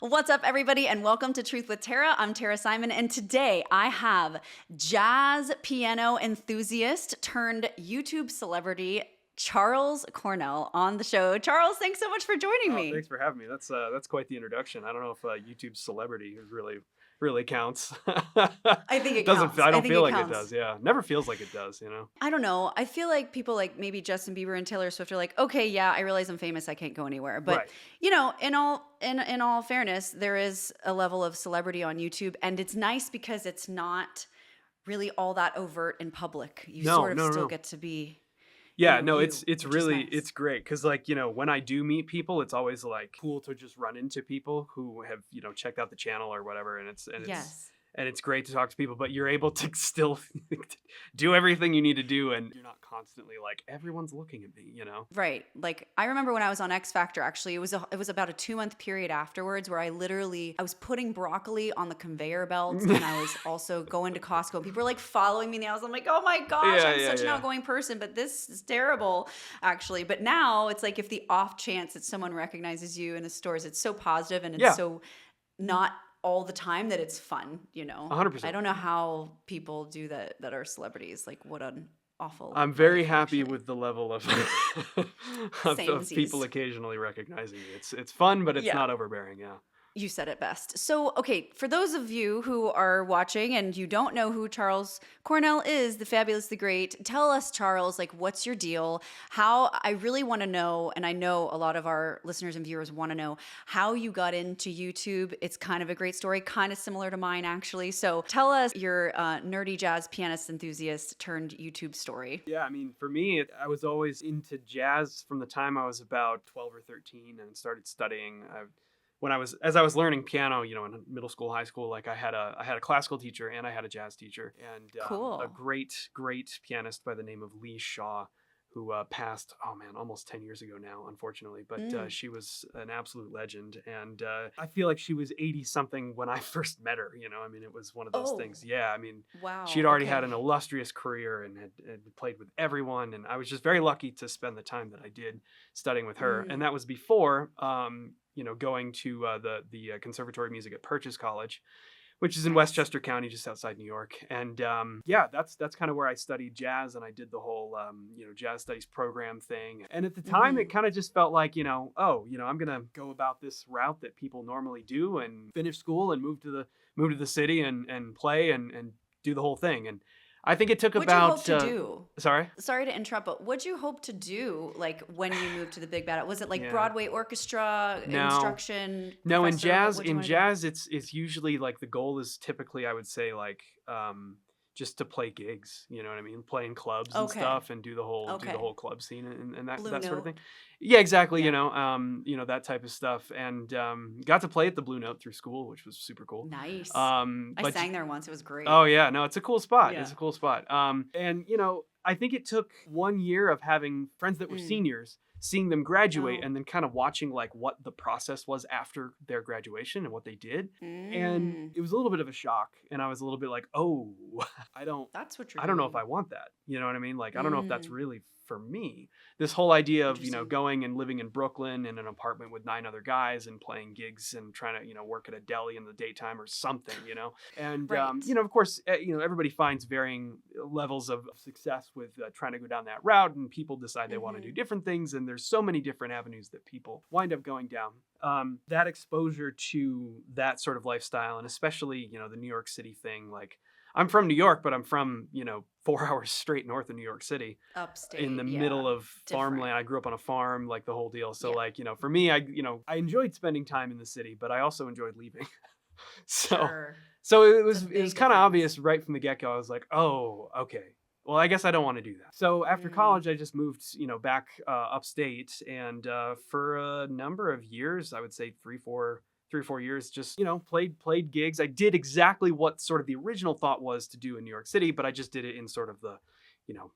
What's up, everybody, and welcome to Truth with Tara. I'm Tara Simon, and today I have jazz piano enthusiast turned YouTube celebrity Charles Cornell on the show. Charles, thanks so much for joining Oh, me. thanks for having me. That's quite the introduction. I don't know if YouTube celebrity really counts. I think it Doesn't counts. I I don't think feel it like it counts. does. Yeah, never feels like it does. I don't know. I feel like people like maybe Justin Bieber and Taylor Swift are like, okay, yeah, I realize I'm famous. I can't go anywhere. But Right. in all fairness, there is a level of celebrity on YouTube, and it's nice because it's not really all that overt in public. You No, sort of no, no, still no. get to be, Yeah, no, it's you, it's which is really nice. it's great because when I do meet people, it's always like cool to just run into people who have checked out the channel or whatever, and Yes. it's great to talk to people, but you're able to still do everything you need to do, and you're not constantly like everyone's looking at me. Right. Like I remember when I was on X Factor, actually, it was about a 2 month period afterwards where I was putting broccoli on the conveyor belt, and I was also going to Costco, and people were like following me in the aisles. I'm like, oh my gosh, Yeah, I'm yeah, such an yeah. outgoing person, but this is terrible, actually. But now it's like if the off chance that someone recognizes you in the stores, it's so positive and it's Yeah, so not all the time that it's fun. I 100%. don't know how people do that are celebrities. Like what an awful I'm very life, happy actually. with the level of of people Samesies. occasionally recognizing me. It's fun, but it's Yeah. not overbearing. Yeah. You said it best. So, okay, for those of you who are watching and you don't know who Charles Cornell is, the fabulous, the great, tell us, Charles, like, what's your deal? How I really want to know, and I know a lot of our listeners and viewers want to know how you got into YouTube. It's kind of a great story, kind of similar to mine, actually. So, tell us your nerdy jazz pianist enthusiast turned YouTube story. Yeah, I mean, for me, I was always into jazz from the time I was about 12 or 13 and started studying. As I was learning piano, in middle school, high school, like I had a classical teacher and I had a jazz teacher, and a Cool. great pianist by the name of Lee Shaw, who passed, oh man, almost 10 years ago now, unfortunately. But Mm. she was an absolute legend, and I feel like she was 80 something when I first met her. I mean, it was one of those Oh, things. Yeah, I mean, she wow. had already had Okay. an illustrious career and had played with everyone, and I was just very lucky to spend the time that I did studying with her. And Mm. that was before going to the Conservatory of Music at Purchase College, which is in Nice. Westchester County, just outside New York. And yeah, that's kind of where I studied jazz, and I did the whole jazz studies program thing. And at the time, it Mm-hmm. kind of just felt like I'm gonna go about this route that people normally do, and finish school and move to the city and play and do the whole thing. And I think it took What'd you hope about to do? sorry. Sorry to interrupt, but what'd you hope to do like when you moved to the big bad? Was it like Yeah. Broadway orchestra, No. instruction, No, in professor? What jazz, would you in want to do? jazz, it's usually like the goal is typically, I would say, like just to play gigs. You know what I mean? Play in clubs and Okay. stuff, and do the whole Okay. club scene and that Blue that sort of Note. thing. Yeah, exactly. Yeah. That type of stuff, and got to play at the Blue Note through school, which was super cool. Nice. I But sang there once. It was oh great. yeah, no, it's a cool spot. It's Yeah. a cool spot. And I think it took 1 year of having friends that were Mm. seniors, seeing them graduate, Oh. and then kind of watching like what the process was after their graduation and what they did. And Mm. it was a little bit of a shock, and I was a little bit like, oh, I don't, That's what you're I don't know if doing. I want that. You know what I mean? Like, I don't know if that's Mm. really for me. This whole idea of, Interesting. going and living in Brooklyn in an apartment with 9 other guys and playing gigs and trying to, work at a deli in the daytime or something. And, Right. of course, everybody finds varying levels of success with trying to go down that route, and people decide they want to do Mm-hmm. different things. And there's so many different avenues that people wind up going down. That exposure to that sort of lifestyle, and especially, the New York City thing, like, I'm from New York, but I'm from, 4 hours straight north of New York City in the Upstate. middle Yeah. of Different. farmland. I grew up on a farm, like the whole deal. So Yeah. like, for me, I enjoyed spending time in the city, but I also enjoyed leaving. So Sure. so it It's a was it was big kind of difference. obvious right from the get-go. I was like, "Oh, okay. Well, I guess I don't want to do that." So after Mm. college, I just moved, back upstate, and for a number of years, I would say 3 or 4 years, just played gigs. I did exactly what sort of the original thought was to do in New York City, but I just did it in sort of the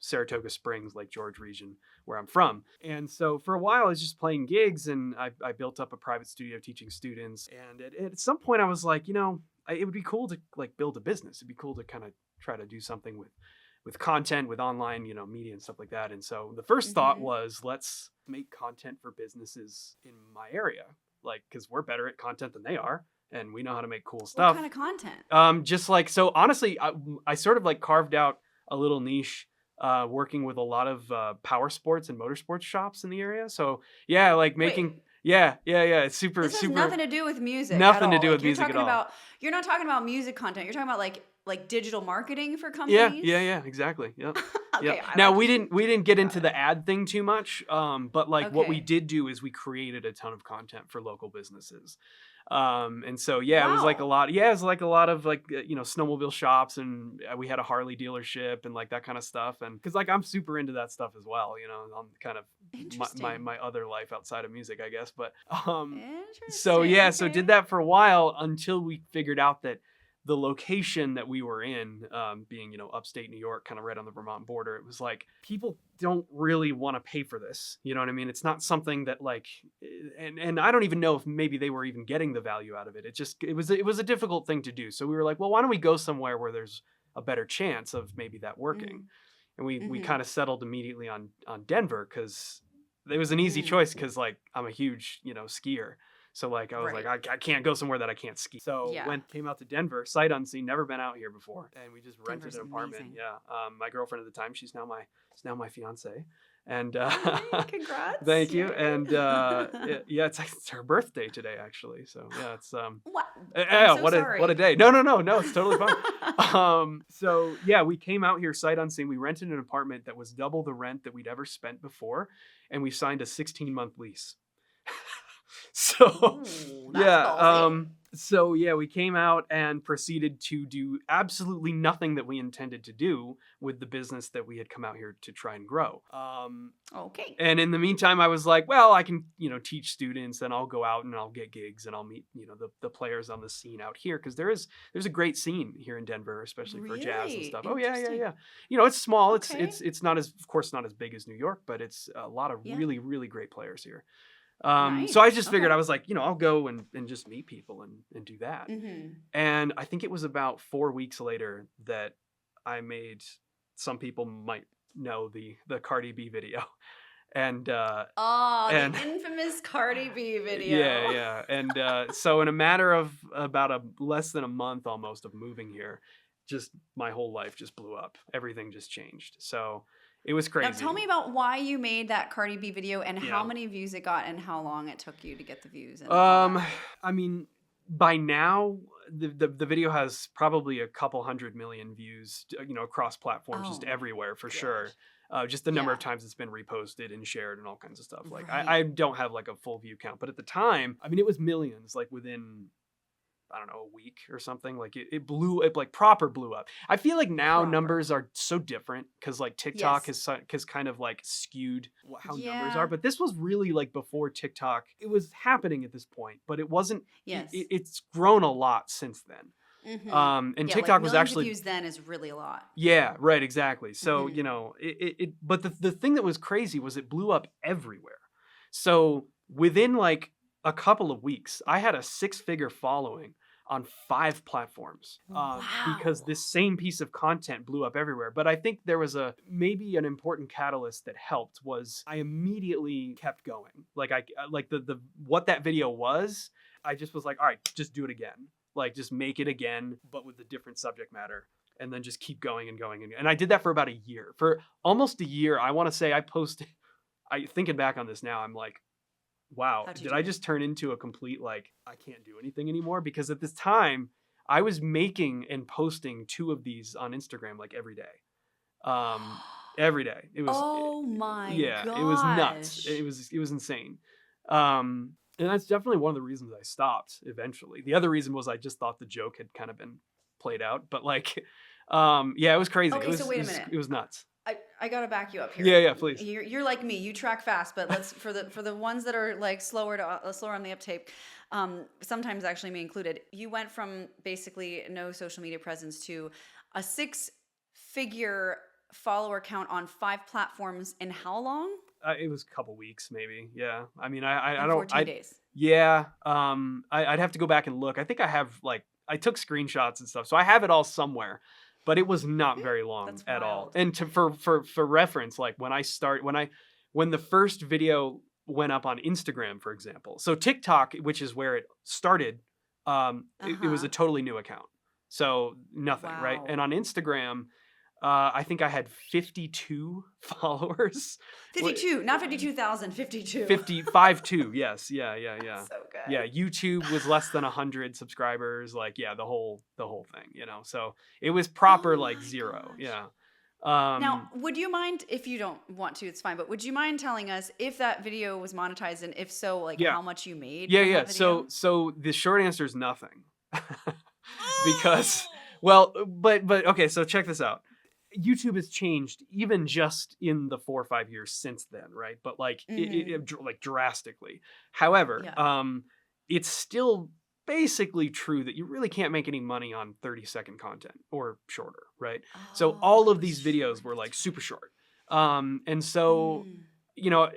Saratoga Springs, Lake George region where I'm from. And so for a while, I was just playing gigs, and I built up a private studio teaching students. And at some point, I was like, it would be cool to like build a business. It'd be cool to kind of try to do something with content, with online, media and stuff like that. And so the first thought Mm-hmm. was, let's make content for businesses in my area. like, because we're better at content than they are, and we know how to make cool What stuff. kind of content? Just like, so honestly, I sort of like carved out a little niche, working with a lot of power sports and motorsports shops in the area. So yeah, like making, Wait, yeah, it's super, this has super, nothing to do with music at nothing to all. do Like with music at all. you're not talking about music content. You're talking about like digital marketing for Yeah, companies. exactly. Yep. Yep. Okay, I'm Now actually we didn't get got into it. the ad thing too much, but like what we Okay. did do is we created a ton of content for local businesses. And so yeah, it was like a Wow. lot. Yeah, it was like a lot of like snowmobile shops, and we had a Harley dealership and like that kind of stuff. And because like I'm super into that stuff as well, on kind of Interesting. my other life outside of music, I guess. But so Interesting. yeah, so did Okay. that for a while until we figured out that the location that we were in, being upstate New York, kind of right on the Vermont border, it was like people don't really want to pay for this. You know what I mean? It's not something that like, and I don't even know if maybe they were even getting the value out of it. It was a difficult thing to do. So we were like, well, why don't we go somewhere where there's a better chance of maybe that working? Mm, And we mm-hmm. kind of settled immediately on Denver because it was an easy Mm. choice because like I'm a huge skier. So like I was like Right. I can't go somewhere that I can't ski. So Yeah. came out to Denver, sight unseen, never been out here before, and we just rented Denver's an apartment. amazing. Yeah, my girlfriend at the time, she's now my fiance, and Yay, congrats. thank you. Yay. And yeah, it's her birthday today actually. So yeah, it's What? I'm yeah, so what a sorry. day. No, it's totally fine. So yeah, we came out here sight unseen. We rented an apartment that was double the rent that we'd ever spent before, and we signed a 16-month lease. So Ooh, that's yeah, ballsy. so yeah, we came out and proceeded to do absolutely nothing that we intended to do with the business that we had come out here to try and grow. Okay. And in the meantime, I was like, well, I can, teach students, and I'll go out and I'll get gigs, and I'll meet, the players on the scene out here, because there's a great scene here in Denver, especially for jazz and Really stuff. Oh interesting. yeah. It's small. It's Okay. it's not as, of course, not as big as New York, but it's a lot of Yeah. really really great players here. So I Nice. just figured, Okay. I was like, I'll go and just meet people and do that. Mm-hmm. And I think it was about 4 weeks later that I made, some people might know, the Cardi B video. And Oh, and the infamous Cardi B yeah, video. yeah. And so in a matter of about a less than a month almost of moving here, just my whole life just blew up. Everything just changed. So it was Now tell me crazy. about why you made that Cardi B video and how Yeah. many views it got and how long it took you to get the views and all that. I mean, by now the video has probably a couple hundred million views, across platforms, Oh just my everywhere for sure. gosh. Just the number Yeah. of times it's been reposted and shared and all kinds of stuff. Like Right. I don't have like a full view count, but at the time, I mean, it was millions, like within, I don't know, a week or something. Like it like proper blew up. I feel like now Proper. numbers are so different because like TikTok Yes. has kind of like skewed how numbers are. Yeah. But this was really like before TikTok. It was happening at this point, but it wasn't. Yes. It's grown a lot since then. Mm-hmm. And Yeah, like TikTok was millions of actually, views then is really a lot. yeah, right, exactly. So, Mm-hmm. but the thing that was crazy was it blew up everywhere. So within like a couple of weeks, I had a 6-figure following on 5 platforms, because Wow. this same piece of content blew up everywhere. But I think there was maybe an important catalyst that helped was I immediately kept going. Like like the what that video was, I just was like, all right, just do it again. Like just make it again, but with a different subject matter. And then just keep going and going. And I did that for about a year. For almost a year, I want to say I posted, thinking back on this now, I'm like, wow, How'd you did do I it? just turn into a complete, like, I can't do anything anymore? Because at this time, I was making and posting 2 of these on Instagram like every day. Every day. Oh my Yeah, it was nuts. gosh. It was insane. And that's definitely one of the reasons I stopped eventually. The other reason was I just thought the joke had kind of been played out, but like, yeah, it was crazy. Okay, so wait a minute. It was nuts. I gotta back you up Yeah, here. yeah, please. You're like me. You track fast, but let's for the ones that are like slower on the uptake. Sometimes actually me included. You went from basically no social media presence to a 6-figure follower count on 5 platforms in how long? It was a couple weeks, maybe. Yeah. I mean, I In don't, 14 days. yeah. I'd have to go back and look. I think I have like, I took screenshots and stuff, so I have it all somewhere, but it was not very long That's at all. wild. And for reference, like when the first video went up on Instagram, for example. So TikTok, which is where it started, it was a Uh-huh. totally new account. So nothing, right? Wow. And on Instagram, I think I had 52 followers. Wh- 52, not 52,000, 52. 55 yes, yeah. So Yeah, good. YouTube was less than 100 subscribers, like, yeah, the whole thing, so it was Oh proper, like, my zero. gosh. Yeah. Now, um would you mind, if you don't want to, it's fine, but would you mind telling us if that video was monetized, and if so, like yeah, how much you made yeah, from yeah. that so video? so the short answer is nothing. Because, Oh! well, but okay, so check this out. YouTube has changed even just in the 4 or 5 years since then, right? But like Mm-hmm. like drastically. However, Yeah. it's still basically true that you really can't make any money on 30-second content or shorter, right? So Oh, all it of was these short. videos were like That's super right. short. And so, Mm. you know,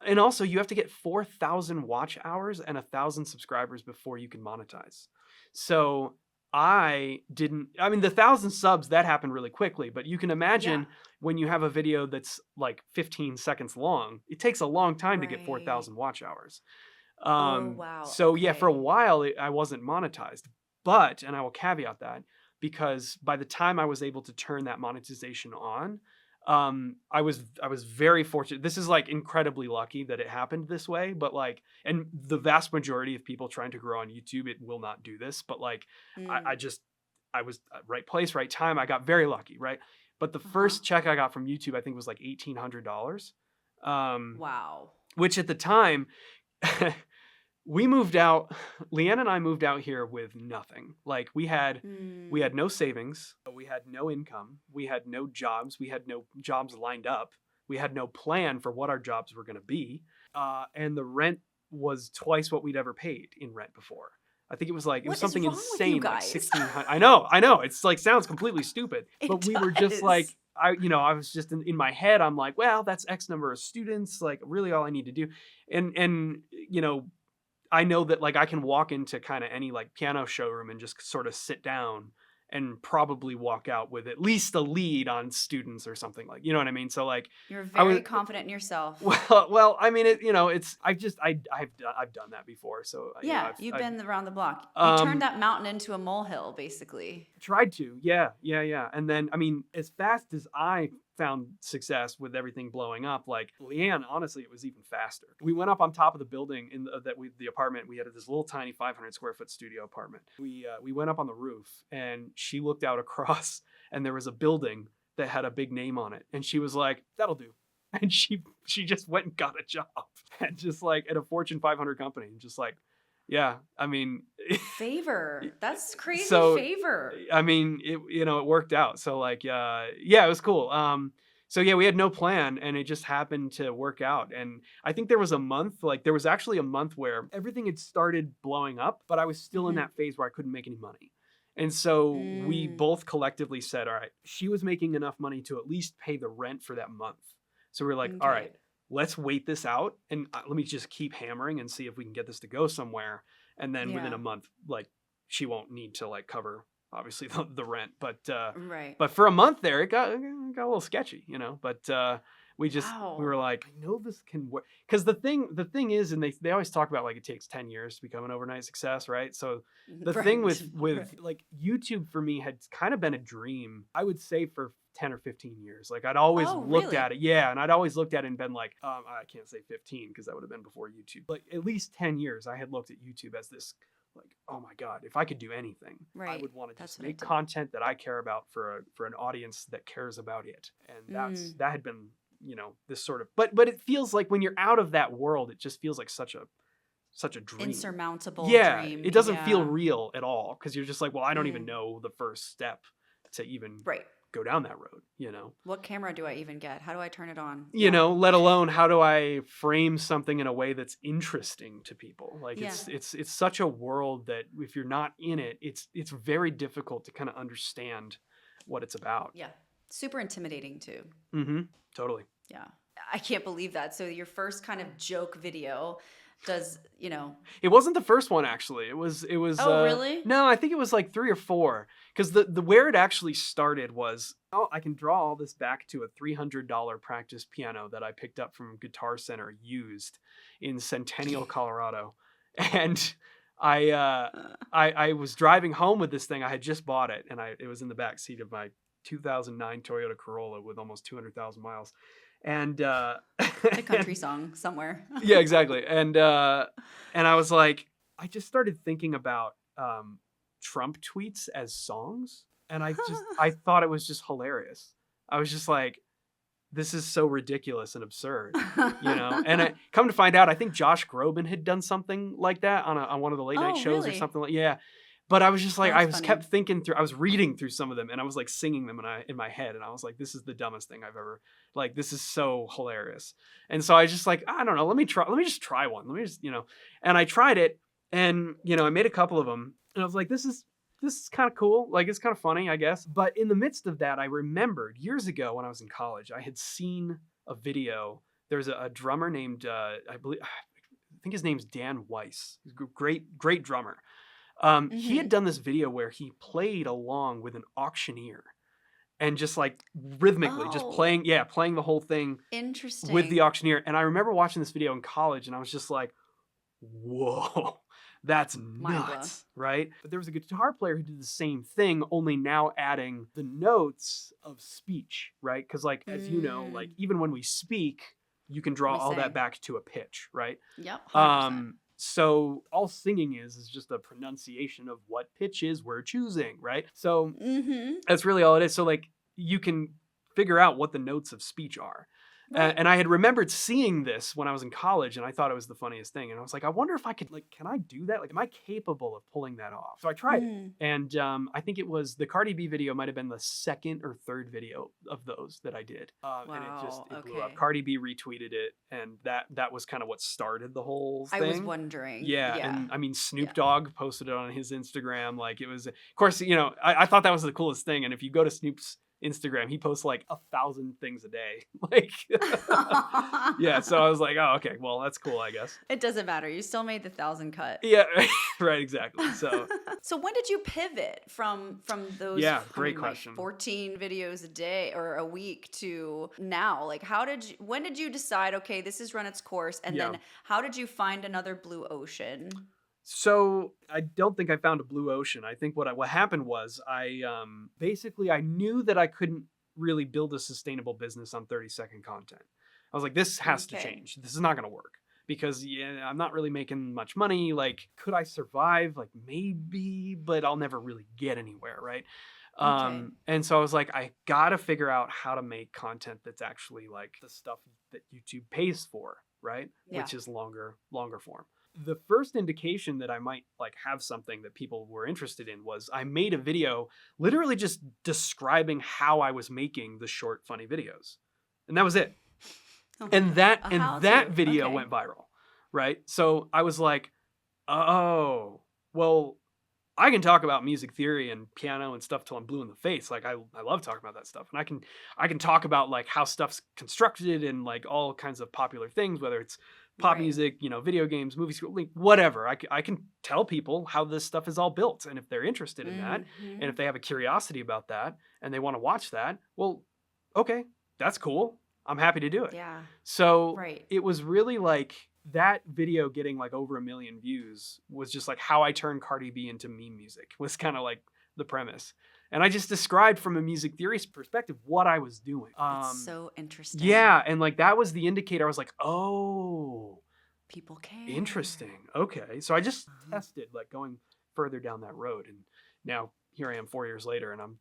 and also you have to get 4,000 watch hours and 1,000 subscribers before you can monetize. So I mean, the 1,000 subs, that happened really quickly, but you can Yeah. imagine when you have a video that's like 15 seconds long, it takes a long time to get Right. 4,000 watch hours. Oh, wow. So yeah, for a Okay. while I wasn't monetized, but, and I will caveat that, because by the time I was able to turn that monetization on, I was very fortunate. This is like incredibly lucky that it happened this way, but like, and the vast majority of people trying to grow on YouTube, it will not do this. But like, I Mm. just, I was at right place, right time. I got very lucky, right? But the Uh-huh. first check I got from YouTube, I think, was like $1,800, um, Wow. which at the time, we moved out. Leanne and I moved out here with nothing. Like, we had Mm. no savings, we had no income, we had no jobs, we had no jobs lined up, we had no plan for what our jobs were going to be, and the rent was twice what we'd ever paid in rent before. I think it was What is something wrong with you insane, like guys? 1,600. I know. It's like, sounds completely stupid, It but we were just does. like, I was just in my head. I'm like, well, that's X number of students. Like, really, all I need to do, and I know that, like, I can walk into kind of any like piano showroom and just sort of sit down and probably walk out with at least a lead on students or something, like, you know what I mean? So like, You're I was very confident in yourself. well, I mean, it's I've done that before. So Yeah, you've I've been around the block. You turned um that mountain into a molehill, basically. tried to, yeah. And then, I mean, as fast as I found success with everything blowing up, like Leanne, honestly, it was even faster. We went up on top of the building in the apartment. We had this little tiny 500 square foot studio apartment. We went up on the roof, and she looked out across, and there was a building that had a big name on it, and she was like, "That'll do." And she just went and got a job, and just like at a Fortune 500 company, and just like, yeah, I mean, Favor. That's crazy so favor. I mean, it worked out. So like, yeah, it was cool. So yeah, we had no plan, and it just happened to work out. And I think there was actually a month where everything had started blowing up, but I was still in Hmm. that phase where I couldn't make any money. And so we Mm. both collectively said, all right, she was making enough money to at least pay the rent for that month. So we are like, all right, Okay. let's wait this out, and let me just keep hammering and see if we can get this to go somewhere. And then within Yeah. a month, like, she won't need to like cover, obviously, the rent, Right. but for a month there, it got a little sketchy, but we Wow. were like, I know this can work, because the thing is, and they always talk about, like, it takes 10 years to become an overnight success, right? So the thing Right. with Right. like YouTube for me had kind of been a dream, I would say, for 10 or 15 years. Like, I'd always Oh, looked at really? it, yeah, and I'd always looked at it and been like, I can't say 15 because that would have been before YouTube. Like, at least 10 years I had looked at YouTube as this, like, oh my god, if I could do anything, I Right. would want to That's just what I make did. content that I care about for an audience that cares about it. And Mm. that had been, this sort of, but it feels like when you're out of that world, it just feels like such a dream. Insurmountable Yeah, dream. it doesn't feel Yeah. real at all, because you're just like, well, I don't even Mm. know the first step to even Right. go down that road. What camera do I even get? How do I turn it on? Yeah. Let alone how do I frame something in a way that's interesting to people. Like, Yeah. it's such a world that if you're not in it, it's very difficult to kind of understand what it's about. Yeah. Super intimidating too. Mm-hmm. Totally. Yeah. I can't believe that. So your first kind of joke video does, you know. It wasn't the first one actually. It was Oh, really? no, I think it was like 3 or 4 cuz the where it actually started was I can draw all this back to a $300 practice piano that I picked up from Guitar Center used in Centennial, Colorado. And I uh I was driving home with this thing. I had just bought it and it was in the back seat of my 2009 Toyota Corolla with almost 200,000 miles. And It's a country song somewhere. yeah, exactly. And I was like, I just started thinking about Trump tweets as songs, and I thought it was just hilarious. I was just like, this is so ridiculous and absurd, you know. And come to find out, I think Josh Groban had done something like that on one of the late night Oh, shows or really? something like yeah. But I was just like, That's I was funny. kept thinking through. I was reading through some of them, and I was like singing them in my head, and I was like, this is the dumbest thing I've ever like. This is so hilarious. And so I just like, I don't know. Let me just try one. Let me just And I tried it, and I made a couple of them, and I was like, this is kind of cool. Like it's kind of funny, I guess. But in the midst of that, I remembered years ago when I was in college, I had seen a video. There's a drummer named I think his name's Dan Weiss. He's a great drummer. He had Mhm. done this video where he played along with an auctioneer and just like rhythmically just Oh, playing the whole thing with the interesting. auctioneer. And I remember watching this video in college and I was just like, whoa, that's Mind blown. nuts, right? But there was a guitar player who did the same thing, only now adding the notes of speech, right? Because like, as you know, like Mm, even when we speak, you can draw we all that sing. back to a pitch, right? Yep, 100%. So all singing is just a pronunciation of what pitches we're choosing, right? So Mhm. that's really all it is. So like you can figure out what the notes of speech are. Right. And I had remembered seeing this when I was in college, and I thought it was the funniest thing. And I was like, I wonder if I could, like, can I do that? Like, am I capable of pulling that off? So I tried it. Mm. And I think it was the Cardi B video might have been the second or third video of those that I did. And Wow, it blew up. okay. Cardi B retweeted it, and that was kind of what started the whole I was thing. wondering. Yeah, Yeah. and I mean Snoop Yeah. Dogg posted it on his Instagram. Like it was, of course, I thought that was the coolest thing. And if you go to Snoop's Instagram, he posts like 1,000 things a day. Like, yeah. So I was like, oh, okay, well, that's cool, I guess. It doesn't matter. You still made the 1,000 cut. Yeah, right, exactly. So So when did you pivot from those yeah, great like question. 14 videos a day or a week to now? Like when did you decide, okay, this has run its course, and Yeah. then how did you find another blue ocean? So I don't think I found a blue ocean. I think what happened was I basically I knew that I couldn't really build a sustainable business on 30-second content. I was like, this has to Okay. change. This is not going to work because I'm not really making much money. Like, could I survive? Like maybe, but I'll never really get anywhere, right? Okay. And so I was like, I gotta figure out how to make content that's actually like the stuff that YouTube pays for, right? Yeah. Which is longer form. The first indication that I might like have something that people were interested in was I made a video literally just describing how I was making the short funny videos. And that was it. Oh my And God. that A and how that to. video Okay. went viral, right? So I was like, "Oh, well, I can talk about music theory and piano and stuff till I'm blue in the face. Like I love talking about that stuff. And I can talk about like how stuff's constructed and like all kinds of popular things, whether it's pop Right. music, video games, movies, like whatever. I can tell people how this stuff is all built. And if they're interested in that, and if Hmm. they have a curiosity about that and they want to watch that, well, okay, that's cool. I'm happy to do it. Yeah. So Right. it was really like that video getting like over 1 million views was just like how I turned Cardi B into meme music was kind of like the premise. And I just described from a music theory perspective what I was doing. That's so interesting. Yeah, and like that was the indicator. I was like, oh, People care. interesting. Okay. So I just Mhm. tested like going further down that road. And now here I am 4 years later and I'm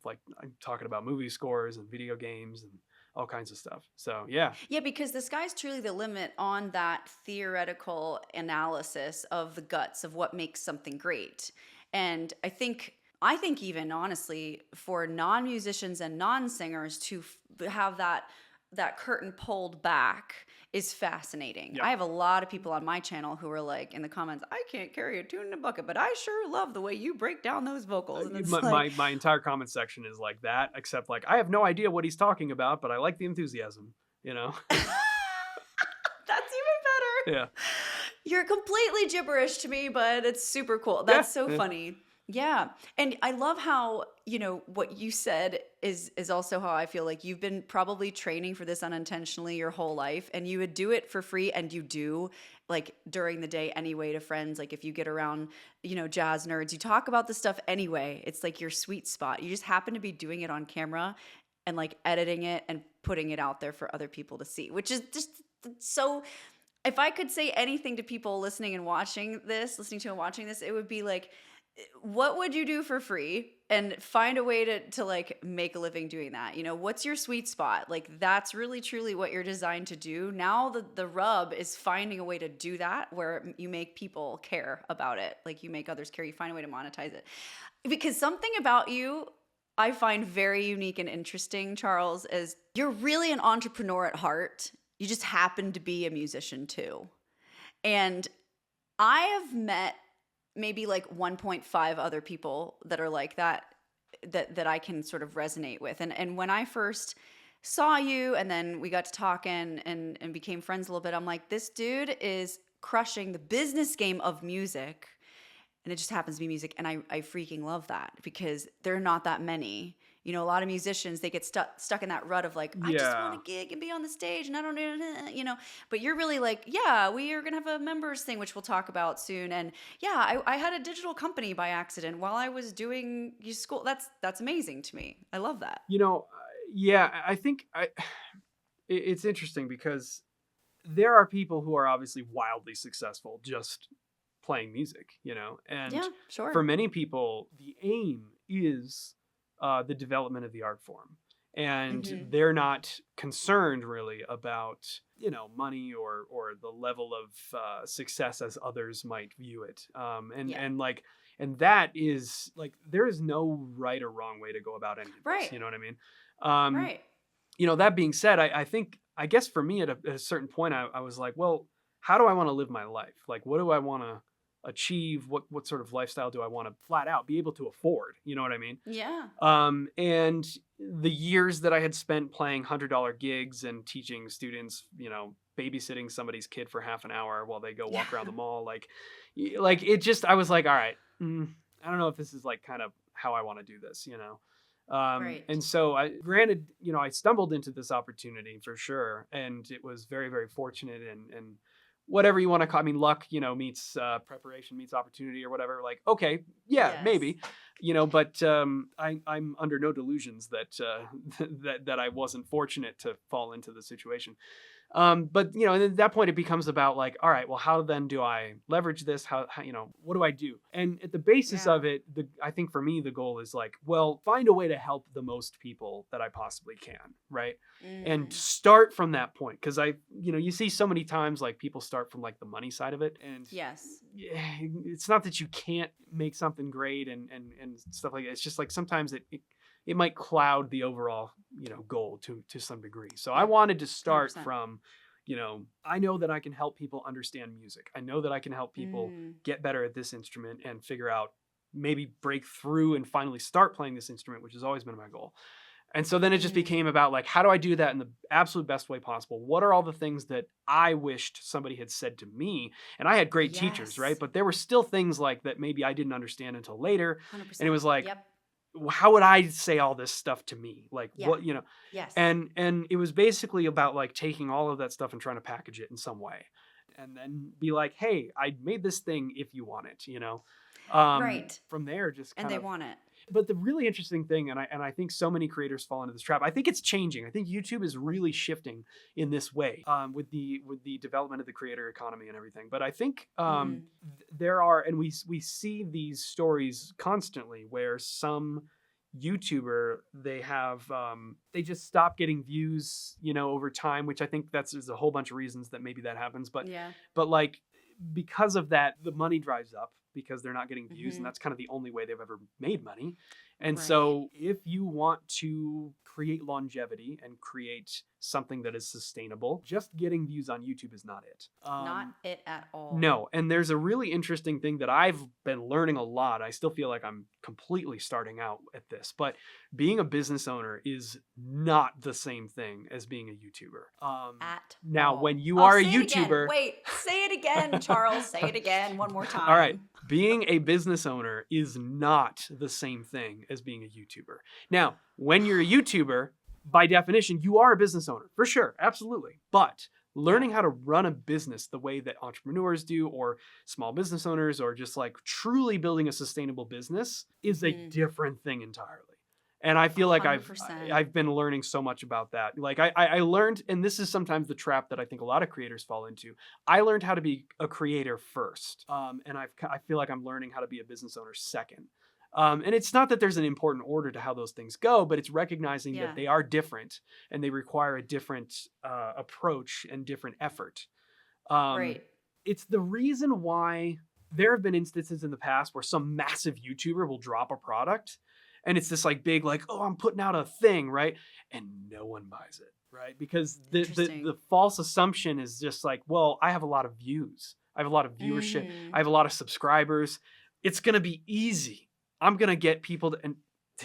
talking about movie scores and video games and all kinds of stuff. So yeah. Yeah, because the sky's truly the limit on that theoretical analysis of the guts of what makes something great. And I think even honestly for non-musicians and non-singers to have that curtain pulled back is fascinating. Yeah. I have a lot of people on my channel who are like in the comments, I can't carry a tune in a bucket, but I sure love the way you break down those vocals. And it's like, My entire comment section is like that, except like I have no idea what he's talking about, but I like the enthusiasm, you know? that's even better. Yeah. You're completely gibberish to me, but it's super cool. Yeah. That's so Yeah. funny. Yeah. And I love how, what you said is also how I feel like you've been probably training for this unintentionally your whole life, and you would do it for free, and you do, like, during the day anyway, to friends. Like, if you get around, jazz nerds, you talk about this stuff anyway. It's like your sweet spot. You just happen to be doing it on camera and like editing it and putting it out there for other people to see, which is just so, if I could say anything to people listening to and watching this, it would be like, what would you do for free? And find a way to like make a living doing that. What's your sweet spot? Like, that's really truly what you're designed to do. Now the rub is finding a way to do that where you make people care about it. Like, you make others care. You find a way to monetize it. Because something about you I find very unique and interesting, Charles, is you're really an entrepreneur at heart. You just happen to be a musician too. And I have met maybe like 1.5 other people that are like that, that I can sort of resonate with. And when I first saw you and then we got to talking and became friends a little bit, I'm like, this dude is crushing the business game of music. And it just happens to be music. And I freaking love that, because there are not that many. A lot of musicians, they get stuck in that rut of like, I just want Yeah. to gig and be on the stage and I don't know, but you're really like, yeah, we are going to have a members thing, which we'll talk about soon. And yeah, I had a digital company by accident while I was doing school. That's amazing to me. I love that. You know, yeah, I think it's interesting because there are people who are obviously wildly successful just playing music, and Yeah, for sure. many people, the aim is the development of the art form. And Hmm. they're not concerned really about, money or the level of success as others might view it. Yeah. And that is like, there is no right or wrong way to go about any of this. Right. You know what I mean? Um, Right. that being said, I think, I guess for me at a certain point, I was like, well, how do I want to live my life? Like, what do I want to achieve? What sort of lifestyle do I want to flat out be able to afford? You know what I mean? Yeah. And the years that I had spent playing $100 gigs and teaching students, babysitting somebody's kid for half an hour while they go Yeah. walk around the mall, like it just, I was like, all right, I don't know if this is like kind of how I want to do this. Right. And so granted, I stumbled into this opportunity for sure. And it was very, very fortunate, and whatever you want to call, I mean, luck, meets preparation meets opportunity or whatever. Like, okay, yeah, Yes. maybe, but I'm under no delusions that that I wasn't fortunate to fall into the situation. But and at that point it becomes about like, all right, well, how then do I leverage this? How what do I do? And at the basis Yeah. of it, I think for me the goal is like, well, find a way to help the most people that I possibly can, right? And Mm. start from that point, because you see so many times like people start from like the money side of it, and Yes. yeah, it's not that you can't make something great and stuff like that. It's just like sometimes it might cloud the overall goal to some degree. So I Yep. wanted to start 100%. from, I know that I can help people understand music. I know that I can help people Mm. get better at this instrument and figure out, maybe break through and finally start playing this instrument, which has always been my goal. And so then it just Mm. became about like, how do I do that in the absolute best way possible? What are all the things that I wished somebody had said to me? And I had great teachers, right? Yes. But there were still things like that maybe I didn't understand until later. And it 100%. was like, Yep. how would I say all this stuff to me? Like, Yeah. what, Yes. and it was basically about like taking all of that stuff and trying to package it in some way. And then be like, hey, I made this thing if you want it. Right. From there, just And kind they of, want it. but the really interesting thing, and I think so many creators fall into this trap. I think it's changing. I think YouTube is really shifting in this way, with the development of the creator economy and everything. But I think Mm. there are, and we see these stories constantly where some YouTuber, they just stop getting views over time, which I think there's a whole bunch of reasons that maybe that happens, but Yeah. like, because of that, the money dries up because they're not getting views, and Hmm. that's kind of the only way they've ever made money. And Right. so if you want to create longevity and create something that is sustainable. Just getting views on YouTube is not it. Not it at all. No, and there's a really interesting thing that I've been learning a lot. I still feel like I'm completely starting out at this, but being a business owner is not the same thing as being a YouTuber. Now, when you are a YouTuber, wait, say it again, Charles. Say it again one more time. all right, being a business owner is not the same thing as being a YouTuber. Now, when you're a YouTuber, by definition, you are a business owner for sure, absolutely, but learning how to run a business the way that entrepreneurs do, or small business owners, or just like truly building a sustainable business is a different thing entirely. And I feel like 100%. I've been learning so much about that. Like I learned, and this is sometimes the trap that I think a lot of creators fall into. I learned how to be a creator first, and I feel like I'm learning how to be a business owner second. And it's not that there's an important order to how those things go, but it's recognizing that they are different and they require a different approach and different effort. Right. It's the reason why there have been instances in the past where some massive YouTuber will drop a product and it's this like big, like, oh, I'm putting out a thing, right? And no one buys it, right? Because the false assumption is just like, well, I have a lot of views. I have a lot of viewership. I have a lot of subscribers. It's going to be easy. I'm going to get people to, and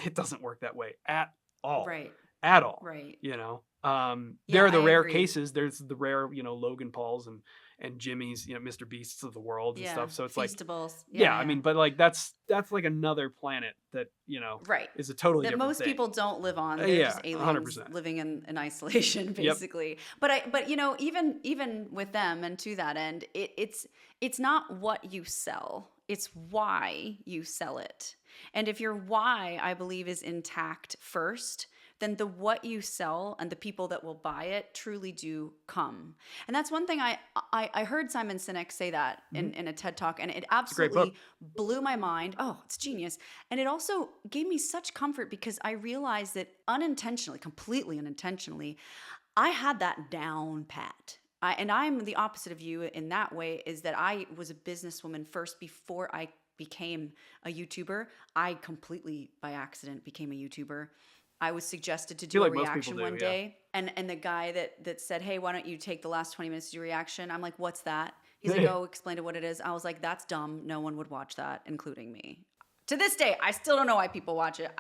it doesn't work that way at all. Right. At all. Right. You know, there are the I rare agree. cases. There's the rare, you know, Logan Pauls and Jimmy's, you know, Mr. Beasts of the world and stuff. So it's Feastables. like, I mean, but like that's like another planet that, you know, is a totally that different most thing. people don't live on. They're just aliens 100%. living in isolation, basically. But you know, even with them, and to that end, it's not what you sell. It's why you sell it. And if your why, I believe, is intact first, then the what you sell and the people that will buy it truly do come. And that's one thing I heard Simon Sinek say that in a TED Talk, and it absolutely blew my mind. Oh, it's genius. And it also gave me such comfort because I realized that unintentionally, completely unintentionally, I had that down pat. And I'm the opposite of you in that way, is that I was a businesswoman first before I became a YouTuber. I completely by accident became a YouTuber. I was suggested to do a reaction one day, and the guy that said, hey, why don't you take the last 20 minutes to do a reaction? I'm like, what's that? He's like, oh, explain to what it is. I was like, that's dumb. No one would watch that, including me. To this day, I still don't know why people watch it.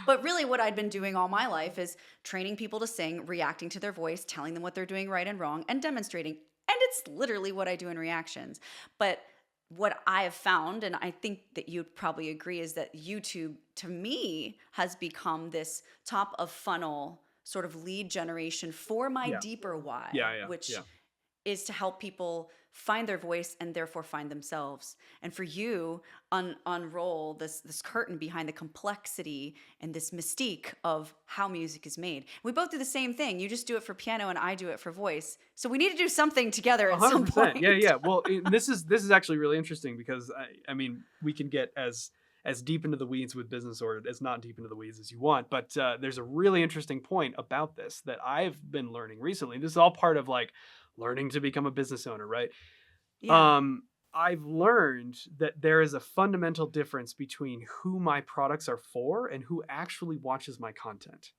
But really what I'd been doing all my life is training people to sing, reacting to their voice, telling them what they're doing right and wrong, and demonstrating. And it's literally what I do in reactions. But what I have found, and I think that you'd probably agree, is that YouTube, to me, has become this top of funnel sort of lead generation for my deeper why, which is to help people find their voice and therefore find themselves. And for you, unroll this curtain behind the complexity and this mystique of how music is made. We both do the same thing. You just do it for piano and I do it for voice. So we need to do something together at 100%. Some point. Yeah. Well, this is actually really interesting because I mean, we can get as deep into the weeds with business or as not deep into the weeds as you want. But there's a really interesting point about this that I've been learning recently. This is all part of like learning to become a business owner, right? Yeah. I've learned that there is a fundamental difference between who my products are for and who actually watches my content.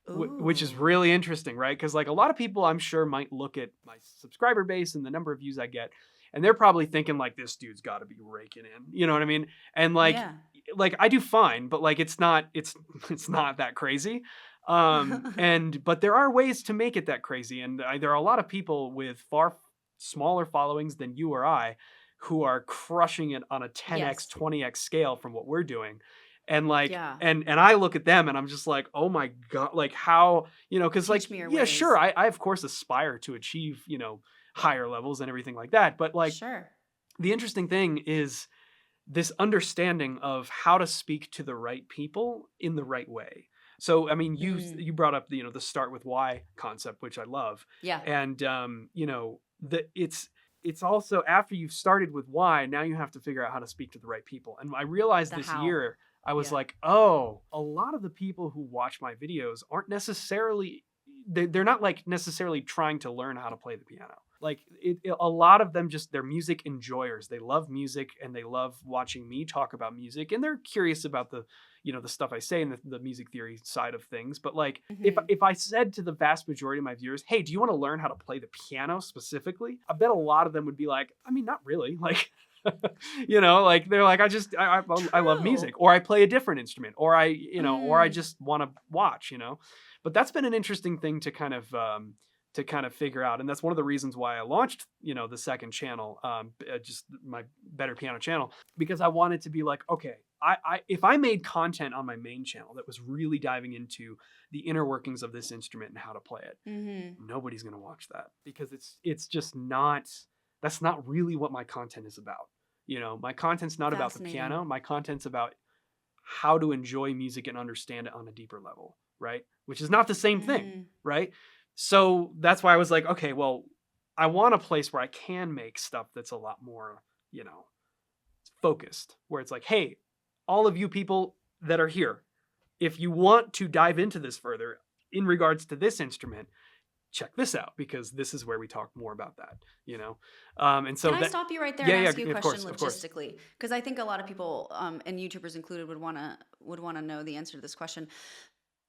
Which is really interesting, right? Because like a lot of people I'm sure might look at my subscriber base and the number of views I get, and they're probably thinking like, this dude's got to be raking in, you know what I mean? And like I do fine, but like it's not that crazy. But there are ways to make it that crazy, and there are a lot of people with far smaller followings than you or I who are crushing it on a 10x 20x scale from what we're doing. And like and I look at them and I'm just like, oh my god, like how, you know, because like sure, I of course aspire to achieve, you know, higher levels and everything like that, but like the interesting thing is this understanding of how to speak to the right people in the right way. So, I mean, you brought up, you know, the start with why concept, which I love. Yeah. And, you know, it's also after you've started with why, now you have to figure out how to speak to the right people. And I realized this year, I was like, oh, a lot of the people who watch my videos aren't necessarily, they're not like necessarily trying to learn how to play the piano. Like a lot of them they're music enjoyers. They love music and they love watching me talk about music, and they're curious about the, the stuff I say and the music theory side of things. But like, Mhm. if I said to the vast majority of my viewers, hey, do you want to learn how to play the piano specifically? I bet a lot of them would be like, I mean, not really. Like, like they're like, I love True. music, or I play a different instrument, or or I Mm. just want to watch, But that's been an interesting thing to kind of figure out, and that's one of the reasons why I launched, the second channel, just my Better Piano channel, because I wanted to be like, okay, if I made content on my main channel that was really diving into the inner workings of this instrument and how to play it, Mhm. nobody's gonna watch that, because it's just not, that's not really what my content is about. My content's not about the Fascinating. piano. My content's about how to enjoy music and understand it on a deeper level, right? Which is not the same thing, Mhm. right? So that's why I was like, okay, well, I want a place where I can make stuff that's a lot more, you know, focused, where it's like, hey, all of you people that are here, if you want to dive into this further in regards to this instrument, check this out, because this is where we talk more about that. And so Can I that, stop you right there yeah, and yeah, ask you a of question course, of course. logistically? Because I think a lot of people, and YouTubers included, would wanna know the answer to this question.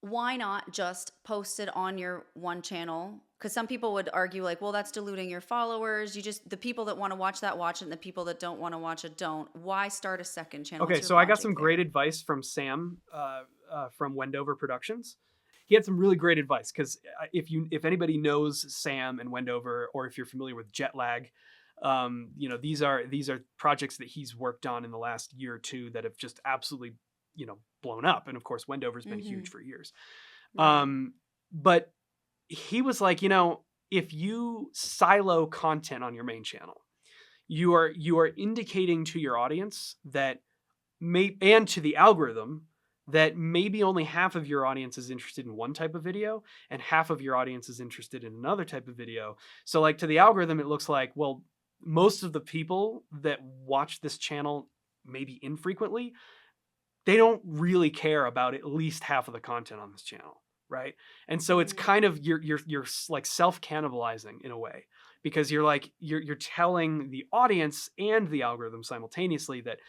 Why not just post it on your one channel? Because some people would argue, like, well, that's diluting your followers. The people that want to watch that watch it, and the people that don't want to watch it don't. Why start a second channel? What's Okay, your so I got logic some great there? advice from Sam, from Wendover Productions. He had some really great advice, because if anybody knows Sam and Wendover, or if you're familiar with jet lag, these are projects that he's worked on in the last year or two that have just absolutely, blown up. And of course, Wendover's been Mm-hmm. huge for years. Right. But he was like, if you silo content on your main channel, you are indicating to your audience that and to the algorithm that maybe only half of your audience is interested in one type of video and half of your audience is interested in another type of video. So like, to the algorithm, it looks like, well, most of the people that watch this channel maybe infrequently, they don't really care about at least half of the content on this channel, right? And so it's Mm-hmm. kind of, you're like self cannibalizing in a way, because you're telling the audience and the algorithm simultaneously that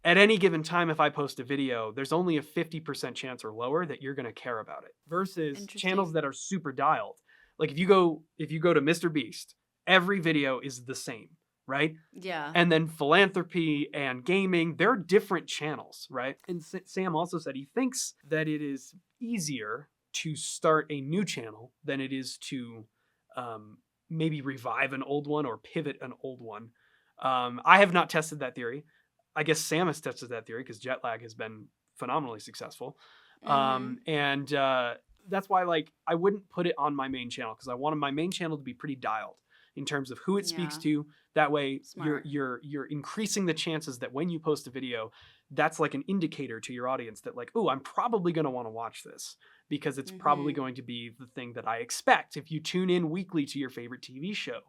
at any given time, if I post a video, there's only a 50% chance or lower that you're going to care about it, versus channels Interesting. that are super dialed. Like, if you go to Mr. Beast, every video is the same, right? Yeah. And then philanthropy and gaming, they're different channels, right? And Sam also said he thinks that it is easier to start a new channel than it is to, maybe revive an old one or pivot an old one. I have not tested that theory. I guess Sam has tested that theory, because jet lag has been phenomenally successful. Mm-hmm. And That's why, like, I wouldn't put it on my main channel, because I wanted my main channel to be pretty dialed in terms of who it speaks Yeah. to. That way, you're Smart. you're you're increasing the chances that when you post a video, that's like an indicator to your audience that, like, oh, I'm probably going to want to watch this, because it's probably Mm-hmm. going to be the thing that I expect. If you tune in weekly to your favorite TV show,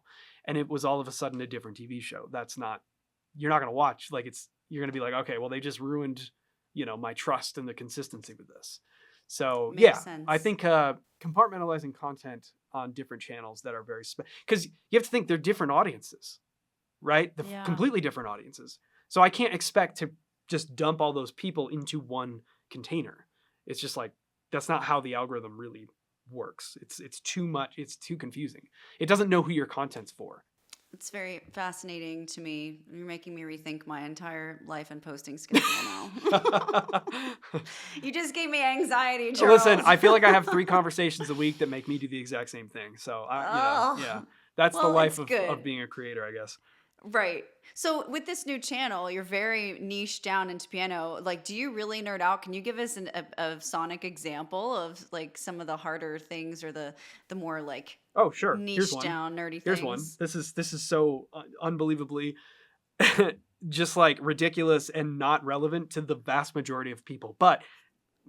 and it was all of a sudden a different TV show, that's not, you're not going to watch. Like, you're going to be like, okay, well, they just ruined, my trust and the consistency with this. So Makes yeah, I sense. think compartmentalizing content on different channels that are very because you have to think they're different audiences, right? The Yeah. completely different audiences. So I can't expect to just dump all those people into one container. It's just like, that's not how the algorithm really works. It's too much. It's too confusing. It doesn't know who your content's for. It's very fascinating to me. You're making me rethink my entire life and posting schedule now. You just gave me anxiety, Listen, Charles. I feel like I have 3 conversations a week that make me do the exact same thing. So yeah, Oh, that's the well, life it's of good. being a creator, I guess. Right. So with this new channel, you're very niche down into piano. Like, do you really nerd out? Can you give us a sonic example of like some of the harder things or the more like Oh, sure. Here's niche one. down nerdy Here's one. things? This is so unbelievably just like ridiculous and not relevant to the vast majority of people, but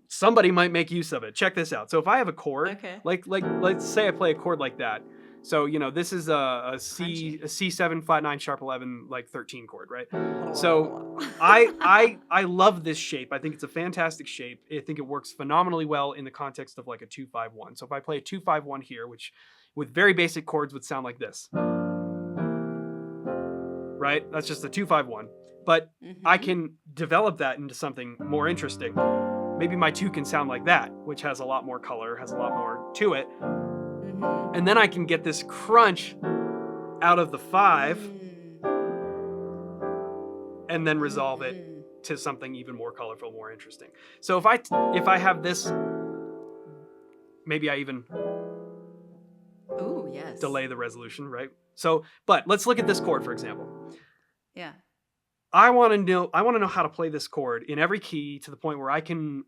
somebody might make use of it. Check this out. So if I have a chord, Okay. like let's say I play a chord like that. So this is a C, Crunchy. a C7 flat 9 sharp 11 like 13 chord, right? So I love this shape. I think it's a fantastic shape. I think it works phenomenally well in the context of like a 2-5-1. So if I play a 2-5-1 here, which with very basic chords would sound like this. right? That's just a 2-5-1. But I can develop that into something more interesting. Maybe my 2 can sound like that, which has a lot more color, has a lot more to it. And then I can get this crunch out of the 5 and then resolve it to something even more colorful, more interesting. So if I have this, maybe I even delay the resolution, right? So, but let's look at this chord, for example. Yeah. I want to know how to play this chord in every key to the point where I can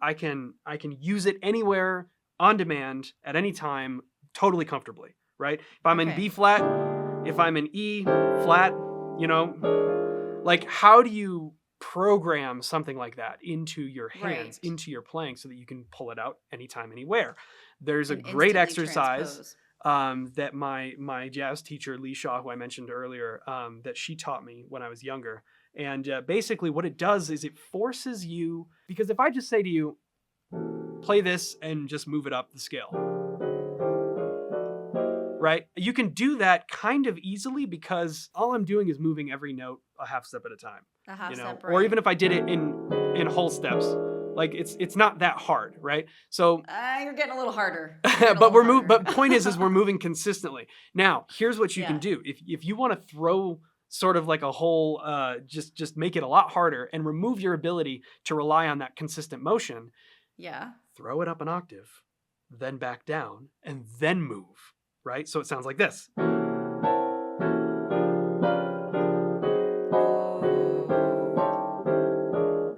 use it anywhere on demand at any time, totally comfortably, right? If I'm in B flat, if I'm in E flat, like how do you program something like that into your hands, into your playing so that you can pull it out anytime, anywhere? There's a great exercise that my jazz teacher, Lee Shaw, who I mentioned earlier, that she taught me when I was younger. And basically what it does is it forces you, because if I just say to you, play this and just move it up the scale, right? You can do that kind of easily because all I'm doing is moving every note a half step at a time. Or even if I did it in whole steps, like it's not that hard, right? So you're getting a little harder. But point is we're moving consistently. Now, here's what you can do. If you want to throw sort of like a whole, just make it a lot harder and remove your ability to rely on that consistent motion. Yeah. Throw it up an octave, then back down, and then move, right? So it sounds like this.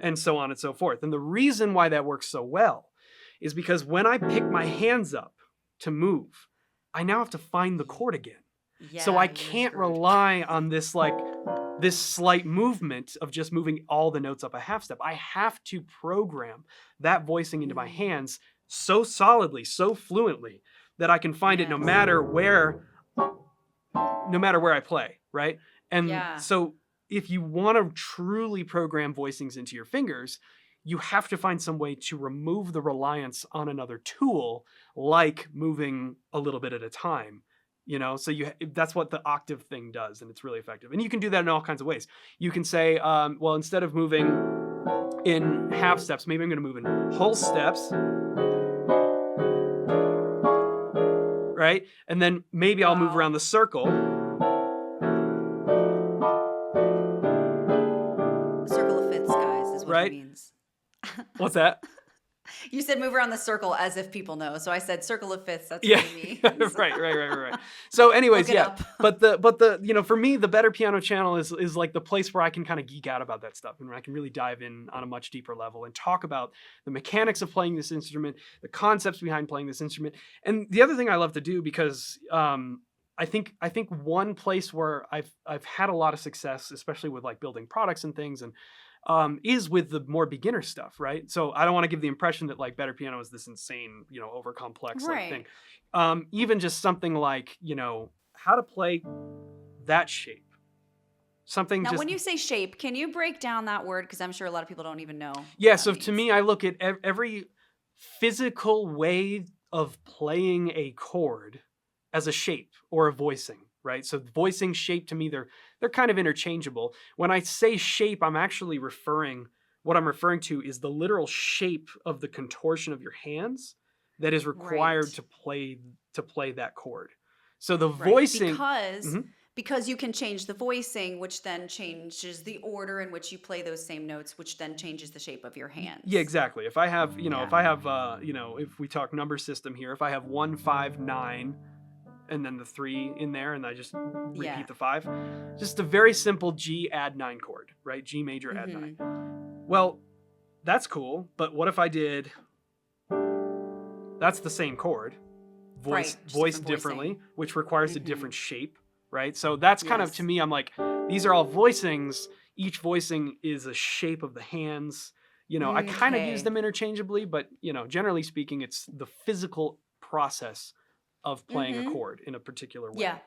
And so on and so forth. And the reason why that works so well is because when I pick my hands up to move, I now have to find the chord again. Yeah, so I can't rely on this slight movement of just moving all the notes up a half step. I have to program that voicing into my hands so solidly, so fluently that I can find it no matter where I play, right? And so if you want to truly program voicings into your fingers, you have to find some way to remove the reliance on another tool, like moving a little bit at a time. So that's what the octave thing does, and it's really effective. And you can do that in all kinds of ways. You can say, well, instead of moving in half steps, maybe I'm going to move in whole steps, right? And then maybe I'll move around the circle. Circle of fifths, guys, is what it means. What's that? You said move around the circle as if people know. So I said circle of fifths. That's what it means. Right. So anyways, but the for me, the Better Piano channel is like the place where I can kind of geek out about that stuff, and where I can really dive in on a much deeper level and talk about the mechanics of playing this instrument, the concepts behind playing this instrument. And the other thing I love to do, because I think one place where I've had a lot of success, especially with like building products and things, and is with the more beginner stuff, right? So I don't want to give the impression that like Better Piano is this insane, over complex thing. Even just something like, how to play that shape. Something now, when you say shape, can you break down that word? Because I'm sure a lot of people don't even know. Yeah, so to me, I look at every physical way of playing a chord as a shape or a voicing. Right? So voicing, shape, to me, they're kind of interchangeable. When I say shape, I'm actually what I'm referring to is the literal shape of the contortion of your hands that is required to play that chord. So the voicing, because you can change the voicing, which then changes the order in which you play those same notes, which then changes the shape of your hands. Yeah, exactly. If I have, if we talk number system here, if I have 1, 5, 9. And then the 3 in there, and I just repeat the 5. Just a very simple G add 9 chord, right? G major add 9. Well, that's cool, but what if I did, that's the same chord, voiced differently, which requires a different shape, right? So that's kind of, to me, I'm like, these are all voicings. Each voicing is a shape of the hands. I kind of use them interchangeably, but, generally speaking, it's the physical process of playing a chord in a particular way. Yeah,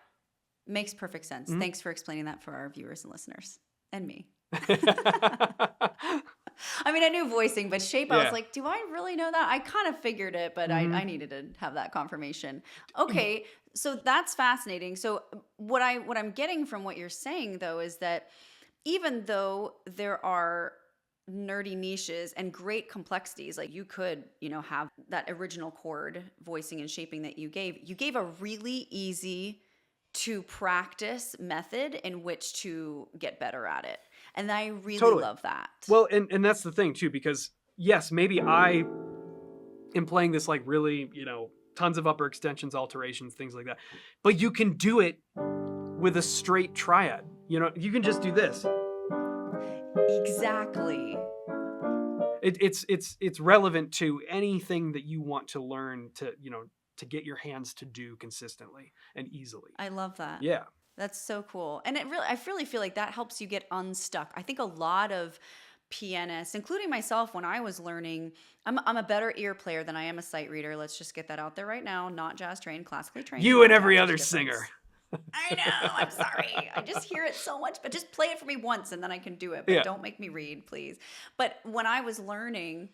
makes perfect sense. Thanks for explaining that for our viewers and listeners and me. I mean, I knew voicing, but shape, I was Yeah. like, do I really know that? I kind of figured it, but I Mhm. needed to have that confirmation. Okay, so that's fascinating. So what I'm getting from what you're saying though is that even though there are nerdy niches and great complexities, like you could, have that original chord voicing and shaping that you gave a really easy to practice method in which to get better at it. And I really Totally. love that. Well, and that's the thing too, because yes, maybe I am playing this like really, tons of upper extensions, alterations, things like that. But you can do it with a straight triad. You can just do this. Exactly. It's relevant to anything that you want to learn to get your hands to do consistently and easily. I love that. Yeah. That's so cool. And I really feel like that helps you get unstuck. I think a lot of pianists, including myself when I was learning, I'm a better ear player than I am a sight reader. Let's just get that out there right now. Not jazz trained, classically trained. You and not every jazz, other there's a singer. difference. I know. I'm sorry. I just hear it so much, but just play it for me once and then I can do it. But Yeah. don't make me read, please. But when I was learning,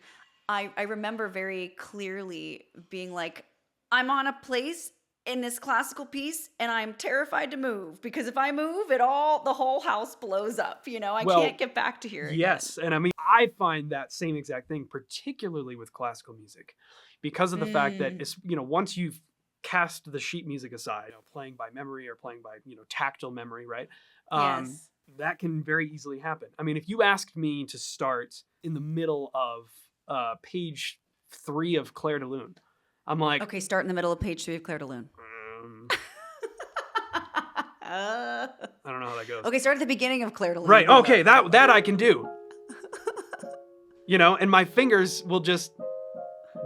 I remember very clearly being like, I'm on a place in this classical piece and I'm terrified to move because if I move, the whole house blows up. I Well, can't get back to here again. Yes, and I mean, I find that same exact thing, particularly with classical music, because of the fact that it's, once you've cast the sheet music aside, playing by memory or playing by tactile memory, right? Yes. That can very easily happen. I mean, if you asked me to start in the middle of page 3 of Clair de Lune, I'm like, Okay, start in the middle of page 3 of Clair de Lune. I don't know how that goes. Okay, start at the beginning of Clair de Lune. Right. Okay, that I can do. And my fingers will just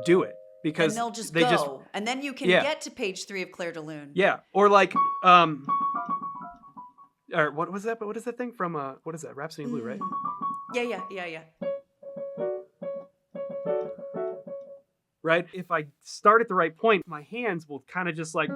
do it because and they'll just they go. And then you can get to page 3 of Clair de Lune. Yeah, or like or what was that? But what is that thing from what is that? Rhapsody in Blue, right? Yeah. Right? If I start at the right point, my hands will kind of just like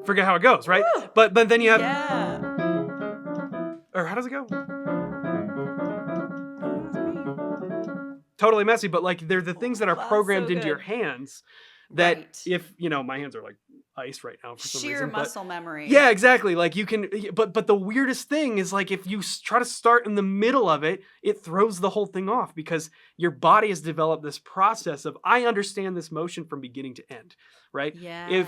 forget how it goes, right? Woo! But then you have Yeah. or how does it go? Totally messy, but like they're the things that are That's programmed so into your good. hands that Right. if, my hands are like ice right now for some Sheer reason. muscle memory. Yeah, exactly. Like you can, but the weirdest thing is like if you try to start in the middle of it, it throws the whole thing off because your body has developed this process of I understand this motion from beginning to end, right? Yes.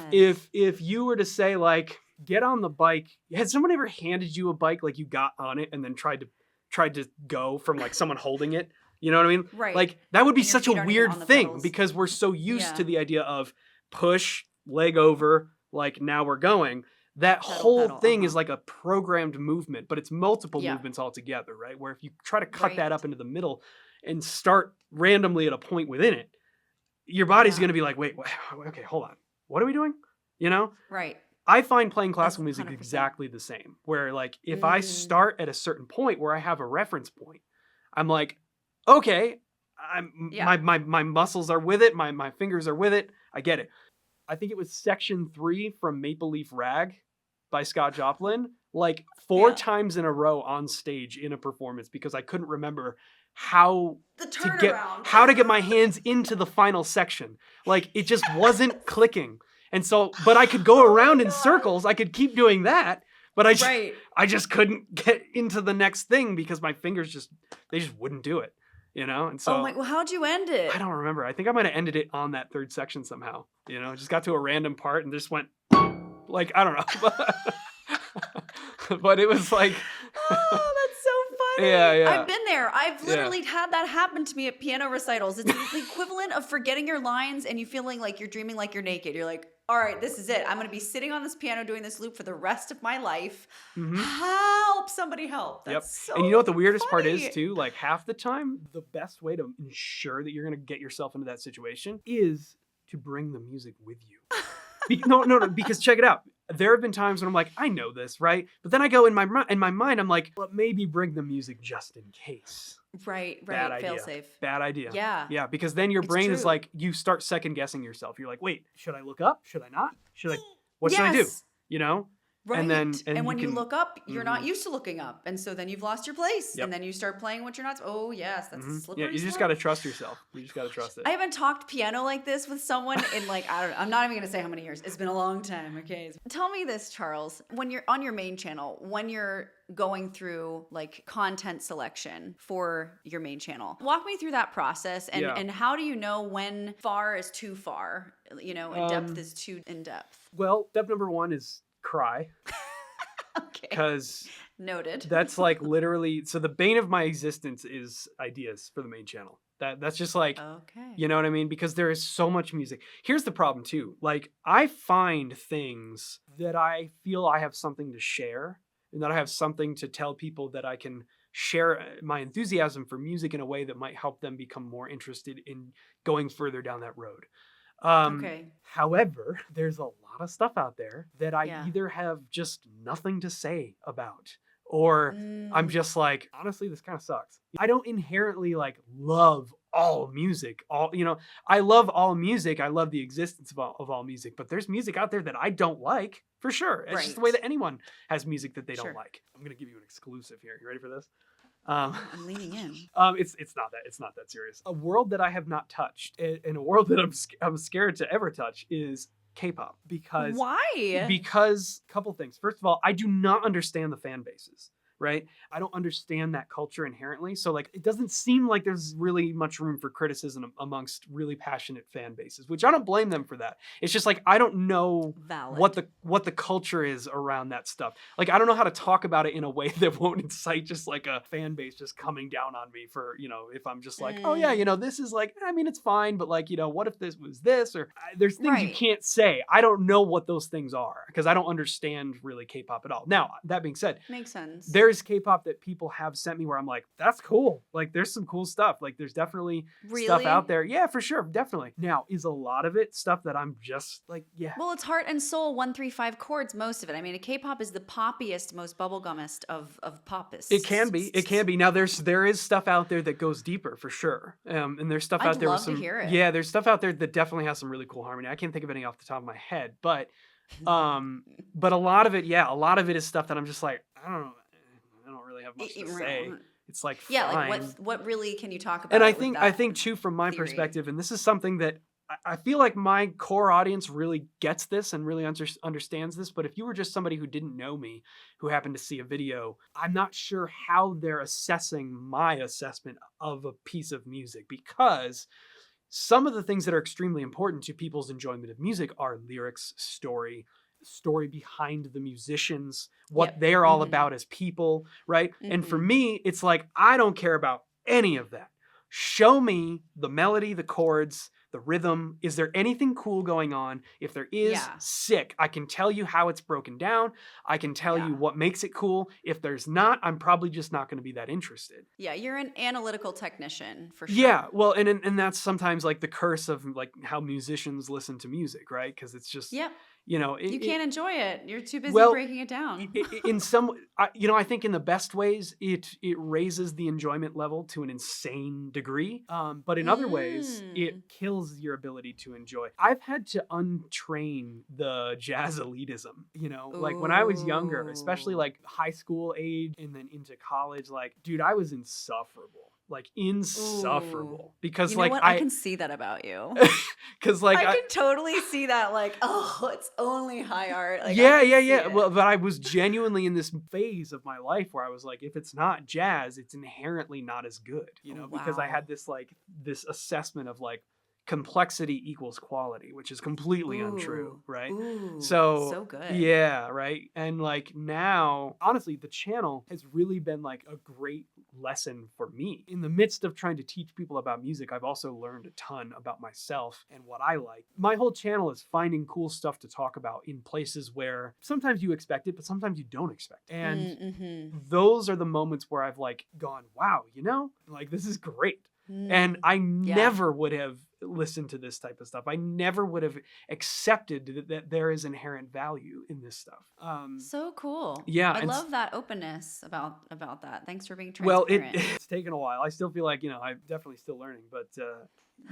If you were to say like get on the bike, has someone ever handed you a bike like you got on it and then tried to go from like someone holding it? You know what I mean? Right. Like that would be And your such a feet aren't even weird on the thing pedals. because we're so used Yeah. to the idea of push, leg over, like now we're going. That Pedal, whole pedal, thing is like a programmed movement, but it's multiple Yeah. movements altogether, right? Where if you try to cut that Right. up into the middle and start randomly at a point within it, your body's Yeah. going to be like, wait, okay, hold on. What are we doing? Right. I find playing classical That's music 100%. exactly the same, where like if I start at a certain point where I have a reference point, I'm like, okay, Yeah. my muscles are with it, my fingers are with it. I get it. I think it was section 3 from Maple Leaf Rag by Scott Joplin, like 4 Yeah. times in a row on stage in a performance because I couldn't remember how The to get turnaround. my hands into the final section. Like it just wasn't clicking. And so, but I could go around in circles. I could keep doing that, but Right. I just couldn't get into the next thing because my fingers they just wouldn't do it, And so Well, how'd you end it? I don't remember. I think I might have ended it on that 3rd section somehow. Just got to a random part and just went like I don't know. But it was like Oh, that's so funny. Yeah. I've been there. I've literally had that happen to me at piano recitals. It's the equivalent of forgetting your lines and you feeling like you're dreaming like you're naked. You're like, all right, this is it. I'm going to be sitting on this piano doing this loop for the rest of my life. Help, somebody help. That's so And you know what the weirdest part funny. is too? Like half the time, the best way to ensure that you're going to get yourself into that situation is to bring the music with you. No, because check it out. There have been times when I'm like, I know this, right? But then I go in my mind, I'm like, well, maybe bring the music just in case. Right. Bad idea. Fail safe. Bad idea. Yeah. Yeah, because then your It's brain is true. like, you start second guessing yourself. You're like, wait, should I look up? Should I not? Should I? What should I do? Yes. You know? Right. And You when you can, look up, you're not mhm, used to looking up. And so then you've lost your place. yep. And then you start playing what you're not. Oh, yes. That's a Yeah, slippery you just slope. got to trust yourself. You just got to trust it. I haven't talked piano like this with someone in like, I don't know. I'm not even going to say how many years. It's been a long time. Okay. Tell me this, Charles. When you're on your main channel, when you're going through like content selection for your main channel, walk me through that process. Yeah. And how do you know when far is too far, you know, and depth is too in depth? Well, step number one is cry. Okay. Because Noted. that's like literally, so the bane of my existence is ideas for the main channel. That's just like, Okay. you know what I mean? Because there is so much music. Here's the problem too. Like, I find things that I feel I have something to share, and that I have something to tell people, that I can share my enthusiasm for music in a way that might help them become more interested in going further down that road. Okay. However, there's a lot of stuff out there that I Yeah. either have just nothing to say about, or I'm just like, honestly, this kind of sucks. I don't inherently like love all music. I love all music. I love the existence of all music, but there's music out there that I don't like, for sure. It's just the way Right. that anyone has music that they don't Sure. like. I'm going to give you an exclusive here. You ready for this? I'm leaning in. It's not that serious. A world that I have not touched, and a world that I'm scared to ever touch, is K-pop, because Why? couple things. First of all, I do not understand the fan bases, right? I don't understand that culture inherently. So like, it doesn't seem like there's really much room for criticism amongst really passionate fan bases, which I don't blame them for that. It's just like, I don't know Valid. what the culture is around that stuff. Like, I don't know how to talk about it in a way that won't incite just like a fan base just coming down on me for, if I'm just like, oh yeah, this is like, I mean, it's fine, but like, what if this was this? Or there's things you Right. can't say. I don't know what those things are, because I don't understand really K-pop at all. Now, that being said, Makes sense. there's K-pop that people have sent me where I'm like, that's cool. Like, there's some cool stuff. Like, there's definitely stuff out there. Yeah, for sure. Definitely. Now, is a lot of it stuff that I'm just like, yeah. Well, it's heart and soul, 1-3-5 chords, most of it. I mean, K-pop is the poppiest, most bubblegummist of popists. It can be. It can be. Now, there is stuff out there that goes deeper, for sure. And there's stuff out there with I'd love to hear it. Yeah, there's stuff out there that definitely has some really cool harmony. I can't think of any off the top of my head, but a lot of it, a lot of it is stuff that I'm just like, I don't know. I don't really have much to say. It's like, Yeah, fine. like what really can you talk about? And I with think that too, from my theory? perspective, and this is something that I feel like my core audience really gets this and really understands this. But if you were just somebody who didn't know me, who happened to see a video, I'm not sure how they're assessing my assessment of a piece of music, because some of the things that are extremely important to people's enjoyment of music are lyrics, story behind the musicians, what Yep. they're all about as people, right? And for me, it's like, I don't care about any of that. Show me the melody, the chords, the rhythm. Is there anything cool going on? If there is, Yeah. sick. I can tell you how it's broken down. I can tell you Yeah. what makes it cool. If there's not, I'm probably just not going to be that interested. Yeah, you're an analytical technician for sure. Yeah, well, and that's sometimes like the curse of like how musicians listen to music, right? Because it's just, Yep. you can't enjoy it. You're too busy well, breaking it down. in some, I think in the best ways, it raises the enjoyment level to an insane degree. But in other ways, it kills your ability to enjoy. I've had to untrain the jazz elitism, like when I was younger, especially like high school age and then into college, like, dude, I was insufferable. Like insufferable. Because You know like what? I can see that about you. because like I can totally see that. Like, oh, it's only high art. Like, I yeah. can see it. Well, but I was genuinely in this phase of my life where I was like, if it's not jazz, it's inherently not as good, because I Wow. had this assessment of like complexity equals quality, which is completely untrue, right? Ooh, So so good. yeah, right. And like now, honestly, the channel has really been like a great lesson for me. In the midst of trying to teach people about music, I've also learned a ton about myself and what I like. My whole channel is finding cool stuff to talk about in places where sometimes you expect it, but sometimes you don't expect it. And those are the moments where I've like gone, wow, like this is great. And I never would have listened to this type of stuff. I never would have accepted that there is inherent value in this stuff. So cool. Yeah, I and love that openness about that. Thanks for being well, transparent. it's taken a while. I still feel like, I'm definitely still learning, but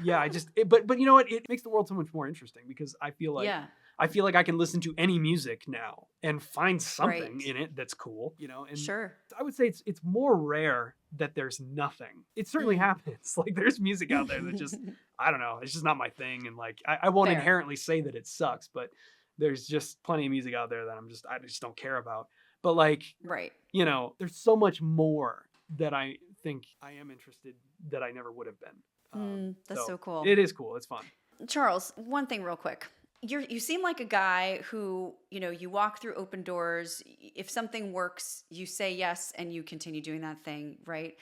yeah, but you know what? It makes the world so much more interesting, because I feel like Yeah. I feel like I can listen to any music now and find something Right. in it that's cool, you know. And Sure. I would say it's more rare that there's nothing. It certainly Mm. happens. Like there's music out there that just I don't know, it's just not my thing. And like I won't Fair. inherently say that it sucks, but there's just plenty of music out there that I just don't care about. But like, Right. you know, there's so much more that I think I am interested that I never would have been. That's so cool. It is cool. It's fun. Charles, one thing real quick. You seem like a guy who, you know, you walk through open doors. If something works, you say yes and you continue doing that thing, right?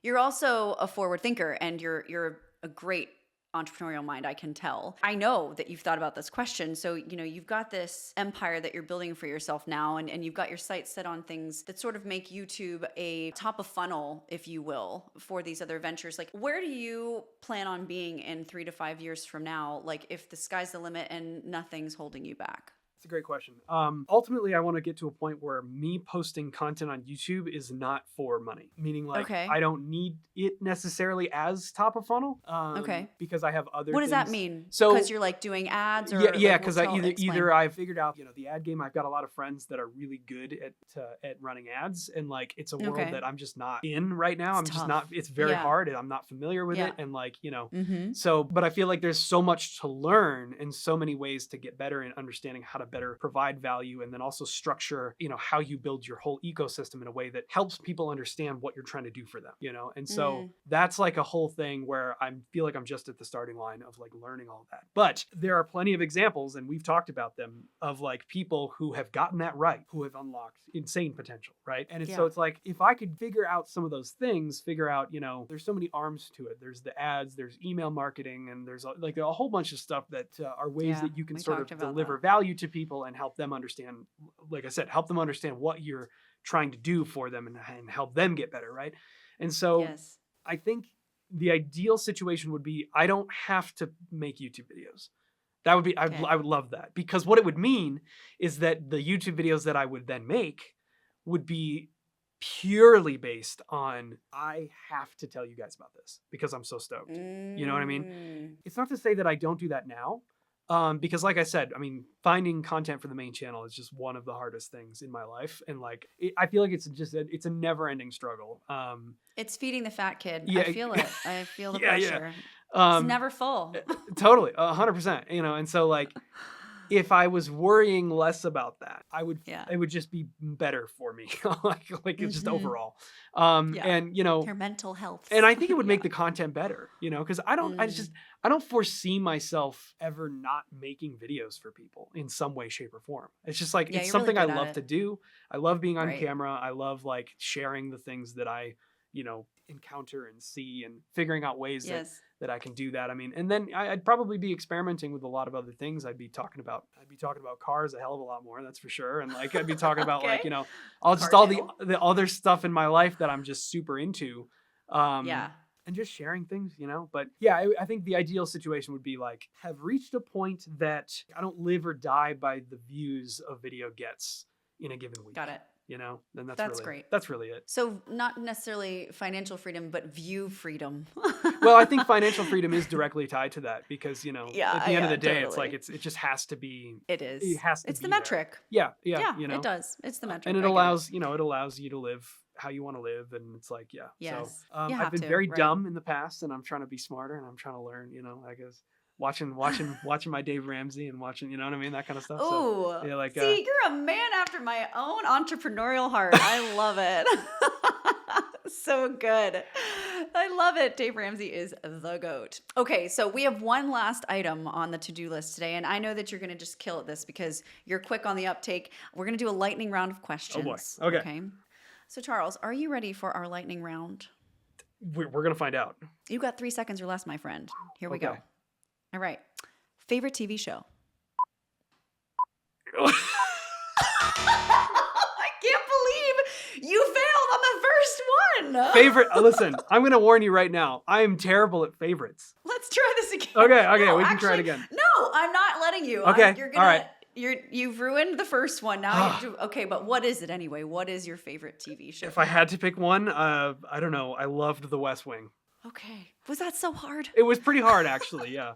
You're also a forward thinker and you're a great entrepreneurial mind, I can tell. I know that you've thought about this question. So, you know, you've got this empire that you're building for yourself now, and you've got your sights set on things that sort of make YouTube a top of funnel, if you will, for these other ventures. Like, where do you plan on being in 3 to 5 years from now? Like, if the sky's the limit and nothing's holding you back? It's a great question. Ultimately, I want to get to a point where me posting content on YouTube is not for money, meaning like Okay. I don't need it necessarily as top of funnel. Okay. Because I have other. What does that things. mean? So Because you're like doing ads, or yeah, like, because explain. either I've figured out, you know, the ad game. I've got a lot of friends that are really good at running ads, and like it's a world Okay. that I'm just not in right now. I'm just tough. not. It's very Yeah. hard, and I'm not familiar with Yeah. it, and like, you know. Mm-hmm. So, but I feel like there's so much to learn and so many ways to get better in understanding how to better provide value, and then also structure, you know, how you build your whole ecosystem in a way that helps people understand what you're trying to do for them, you know. And so that's like a whole thing where I feel like I'm just at the starting line of like learning all that. But there are plenty of examples, and we've talked about them, of like people who have gotten that right, who have unlocked insane potential, right? And so it's like, if I could figure out some of those things, figure out, you know, there's so many arms to it. There's the ads, there's email marketing, and there's like a whole bunch of stuff that are ways that you can sort of deliver value to people and help them understand, like I said, help them understand what you're trying to do for them, and help them get better, right? And so I think the ideal situation would be I don't have to make YouTube videos. That would be, I would love that, because what it would mean is that the YouTube videos that I would then make would be purely based on, I have to tell you guys about this because I'm so stoked. You know what I mean? It's not to say that I don't do that now. Because like I said, I mean, finding content for the main channel is just one of the hardest things in my life. And like, I feel like it's just, it's a never ending struggle. It's feeding the fat kid. Yeah. I feel it. I feel the Yeah, pressure. yeah. It's never full. Totally. 100%, you know? And so like, if I was worrying less about that, it would just be better for me. like it's just overall. And you know, your mental health. And I think it would make the content better, you know, because I don't foresee myself ever not making videos for people in some way, shape, or form. It's just like, it's something I love to do. I love being on camera. I love like sharing the things that I, you know, encounter and see, and figuring out ways that I can do that. I mean, and then I'd probably be experimenting with a lot of other things. I'd be talking about cars a hell of a lot more, that's for sure. And like, I'd be talking about like, you know, all the other stuff in my life that I'm just super into. And just sharing things, you know. But yeah, I think the ideal situation would be like, have reached a point that I don't live or die by the views a video gets in a given week. Got it. You know, then that's really great. That's really it. So not necessarily financial freedom, but view freedom. Well, I think financial freedom is directly tied to that, because, you know, at the end of the day, it's like, it just has to be. It is. It has to. It's be the metric. Yeah. You know, it does. It's the metric, and it allows you to live how you want to live, and it's like, Yes. So I've been very dumb in the past, and I'm trying to be smarter, and I'm trying to learn. You know, I guess. Watching my Dave Ramsey, and watching, you know what I mean, that kind of stuff. Oh, so, yeah, like, see, you're a man after my own entrepreneurial heart. I love it. So good. I love it. Dave Ramsey is the GOAT. Okay, so we have one last item on the to-do list today, and I know that you're going to just kill at this because you're quick on the uptake. We're going to do a lightning round of questions. Oh boy. Okay. So Charles, are you ready for our lightning round? We're going to find out. You got 3 seconds or less, my friend. Here we go. All right. Favorite TV show? I can't believe you failed on the first one. Favorite? Listen, I'm going to warn you right now. I am terrible at favorites. Let's try this again. Okay, no, we can try it again. No, I'm not letting you. Okay, You're gonna, all right. You've ruined the first one. Now you do. Okay, but what is it anyway? What is your favorite TV show? If I had to pick one, I don't know. I loved The West Wing. Okay. Was that so hard? It was pretty hard, actually, yeah.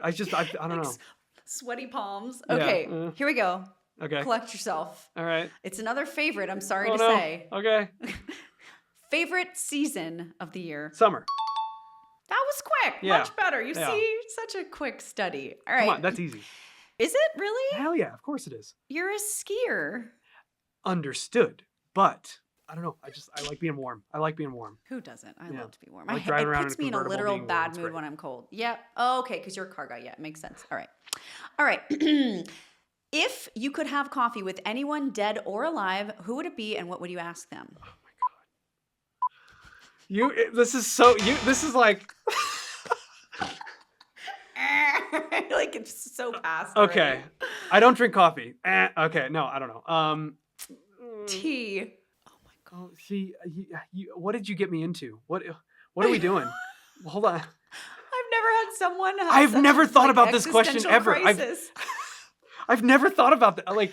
I don't know. Sweaty palms. Yeah, Okay, here we go. okay. Collect yourself. All right. It's another favorite, I'm sorry Oh to no. say. Okay. Favorite season of the year? Summer. That was quick. Yeah. Much better. You Yeah. see, such a quick study. All right. Come on, that's easy. Is it really? Hell yeah, of course it is. You're a skier. Understood. But I don't know. I like being warm. I like being warm. Who doesn't? I Yeah. love to be warm. I like driving It around puts in a me in a convertible literal being warm. bad It's mood great. when I'm cold. Yep. Oh, okay, because you're a car guy. Yeah, makes sense. All right. All right. If you could have coffee with anyone dead or alive, who would it be and what would you ask them? This is like like it's so past. okay. already. I don't drink coffee. Okay, no, I don't know. Tea. Oh, see, what did you get me into? What are we doing? Hold on. I've never had someone have I've such never a, thought like, about this question existential ever. crisis. I've never thought about that. Like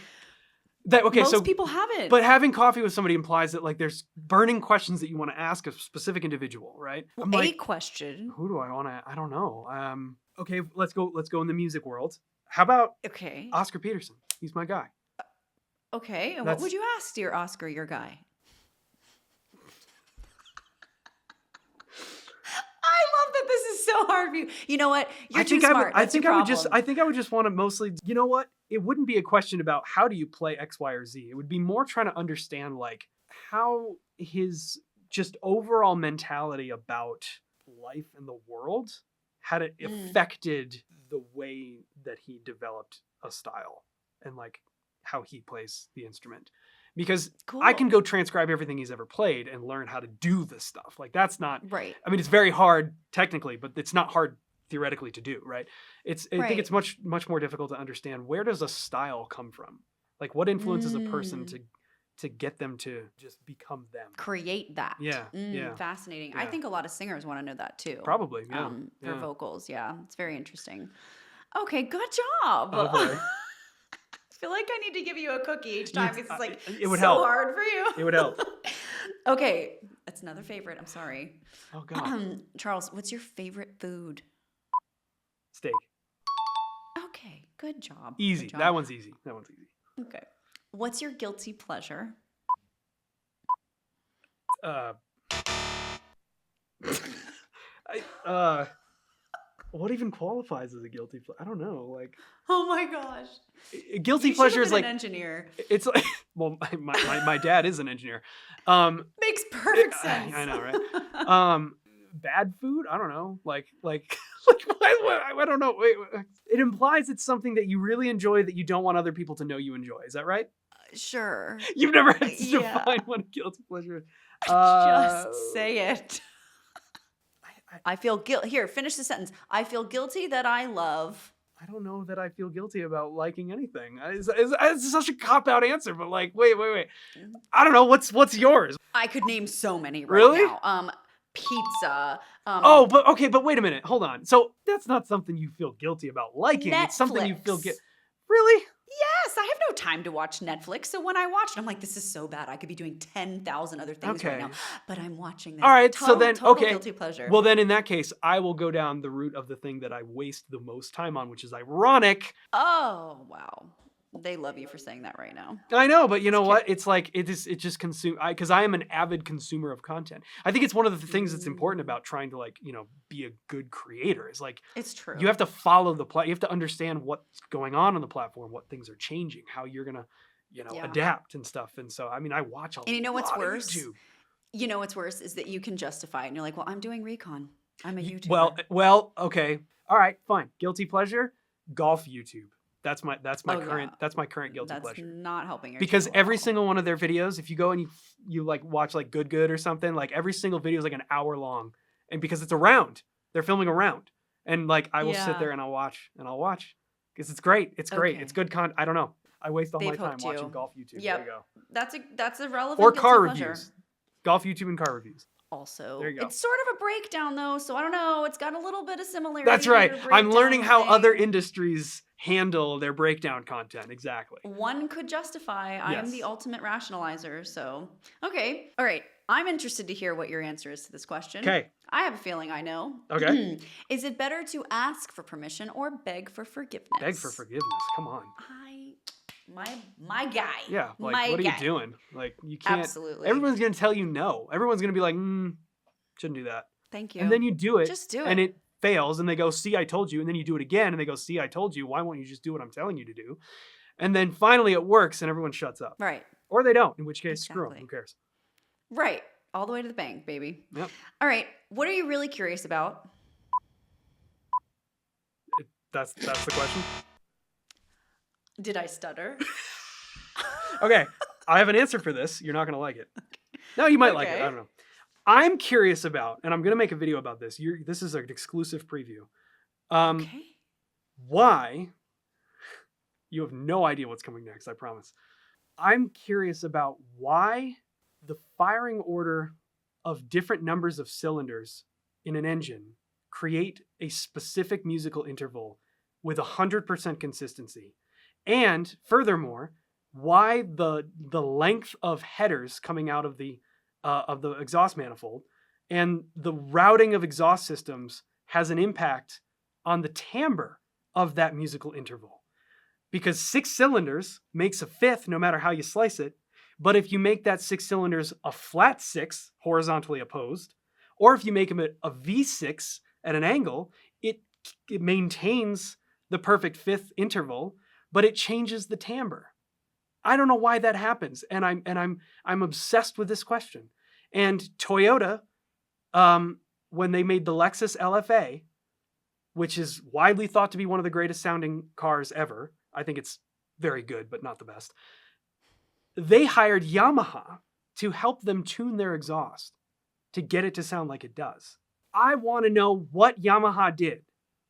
that. Okay, Most so people haven't. but having coffee with somebody implies that like there's burning questions that you want to ask a specific individual, right? I'm a like, question. who do I want to? I don't know. Okay, let's go in the music world. How about Okay. Oscar Peterson? He's my guy. Okay. And what That's- would you ask, dear Oscar, your guy? I love that this is so hard for you. You know what? You're too smart. I That's your think I would just. problem. I think I would just want to mostly. You know what? It wouldn't be a question about how do you play X, Y, or Z. It would be more trying to understand like how his just overall mentality about life and the world had it affected the way that he developed a style and like how he plays the instrument. Because Cool. I can go transcribe everything he's ever played and learn how to do this stuff. Like that's not Right. I mean, it's very hard technically, but it's not hard theoretically to do, right? I think Right. it's much more difficult to understand where does a style come from? Like what influences a person to get them to just become them? Create that. Yeah, yeah. Fascinating. I Yeah. think a lot of singers want to know that too. Probably, yeah. Their yeah. vocals. Yeah. It's very interesting. Okay. Good job. Oh, boy. I feel like I need to give you a cookie each time because it's like it would so help. hard for you. It would help. Okay. That's another favorite. I'm sorry. Oh god. Charles, what's your favorite food? Steak. Okay. Good job. Easy. Good job. That one's easy. Okay. What's your guilty pleasure? What even qualifies as a guilty pleasure? I don't know. Like Oh my gosh. guilty You pleasure should is have been like an engineer. it's like well my dad is an engineer. Makes perfect sense. I know, right? Bad food? I don't know. Like I don't know. Wait, it implies it's something that you really enjoy that you don't want other people to know you enjoy. Is that right? Sure. You've never had to Yeah. define what a guilty pleasure is. Just say it. I feel guilt. Here, finish the sentence. I feel guilty that I love. I don't know that I feel guilty about liking anything. It's such a cop-out answer, but like, wait. I don't know. What's yours? I could name so many right Really? now. Pizza. But wait a minute. Hold on. So that's not something you feel guilty about liking. It's something you feel Netflix. Really? Yes, I have no time to watch Netflix. So when I watch it, I'm like, this is so bad. I could be doing 10,000 other things right Okay. now. But I'm watching this. All right. So then, total okay. guilty pleasure. Well, then in that case, I will go down the route of the thing that I waste the most time on, which is ironic. Oh, wow. They love you for saying that right now. I know, but you know what? It's like it just consume because I am an avid consumer of content. I think it's one of the things that's important about trying to like, be a good creator is like It's true. you have to follow the you have to understand what's going on the platform, what things are changing, how you're going to, Yeah. adapt and stuff. And so, I mean, I watch a lot And you know what's of worse? YouTube. You know what's worse is that you can justify it. And you're like, well, I'm doing recon. I'm a YouTuber. Well, okay. All right, fine. Guilty pleasure, golf YouTube. That's my Oh, current yeah. that's my current guilty That's pleasure. not helping your Because channel at every all. single one of their videos, if you go and you like watch like Good or something, like every single video is like an hour long, and because it's a round, they're filming a round, and like I will sit Yeah. there and I'll watch because it's great. It's great. Okay. It's good content. I don't know. I waste all my They've time hooked watching you. golf YouTube. Yep. There you go. That's a relevant Or guilty car pleasure. reviews. Golf YouTube and car reviews. also. There you go. It's sort of a breakdown though, so I don't know. It's got a little bit of similarity. That's to right. your I'm learning breakdown how other thing. industries handle their breakdown content. Exactly. One could justify. I am the Yes. ultimate rationalizer, so. Okay. All right. I'm interested to hear what your answer is to this question. Okay. I have a feeling I know. Okay. Is it better to ask for permission or beg for forgiveness? Beg for forgiveness. Come on. My guy. Yeah. Like, my what are guy. you doing? Like, you can't. Absolutely. Everyone's going to tell you no. Everyone's going to be like, shouldn't do that. Thank you. And then you do it. Just do it. And it fails. And they go, see, I told you. And then you do it again. And they go, see, I told you. Why won't you just do what I'm telling you to do? And then finally it works and everyone shuts up. Right. Or they don't, in which case, screw them. Exactly. Who cares? Right. All the way to the bank, baby. Yep. All right. What are you really curious about? That's the question. Did I stutter? Okay. I have an answer for this. You're not going to like it. No, you might like it. I don't know. I'm curious about, and I'm going to make a video about this. This is an exclusive preview. Okay. Why? You have no idea what's coming next, I promise. I'm curious about why the firing order of different numbers of cylinders in an engine create a specific musical interval with 100% consistency. And furthermore, why the length of headers coming out of the exhaust manifold and the routing of exhaust systems has an impact on the timbre of that musical interval. Because 6 cylinders makes a fifth no matter how you slice it. But if you make that 6 cylinders a flat 6, horizontally opposed, or if you make them a V6 at an angle, it maintains the perfect fifth interval, but it changes the timbre. I don't know why that happens, and I'm obsessed with this question. And Toyota, when they made the Lexus LFA, which is widely thought to be one of the greatest sounding cars ever, I think it's very good, but not the best. They hired Yamaha to help them tune their exhaust to get it to sound like it does. I want to know what Yamaha did.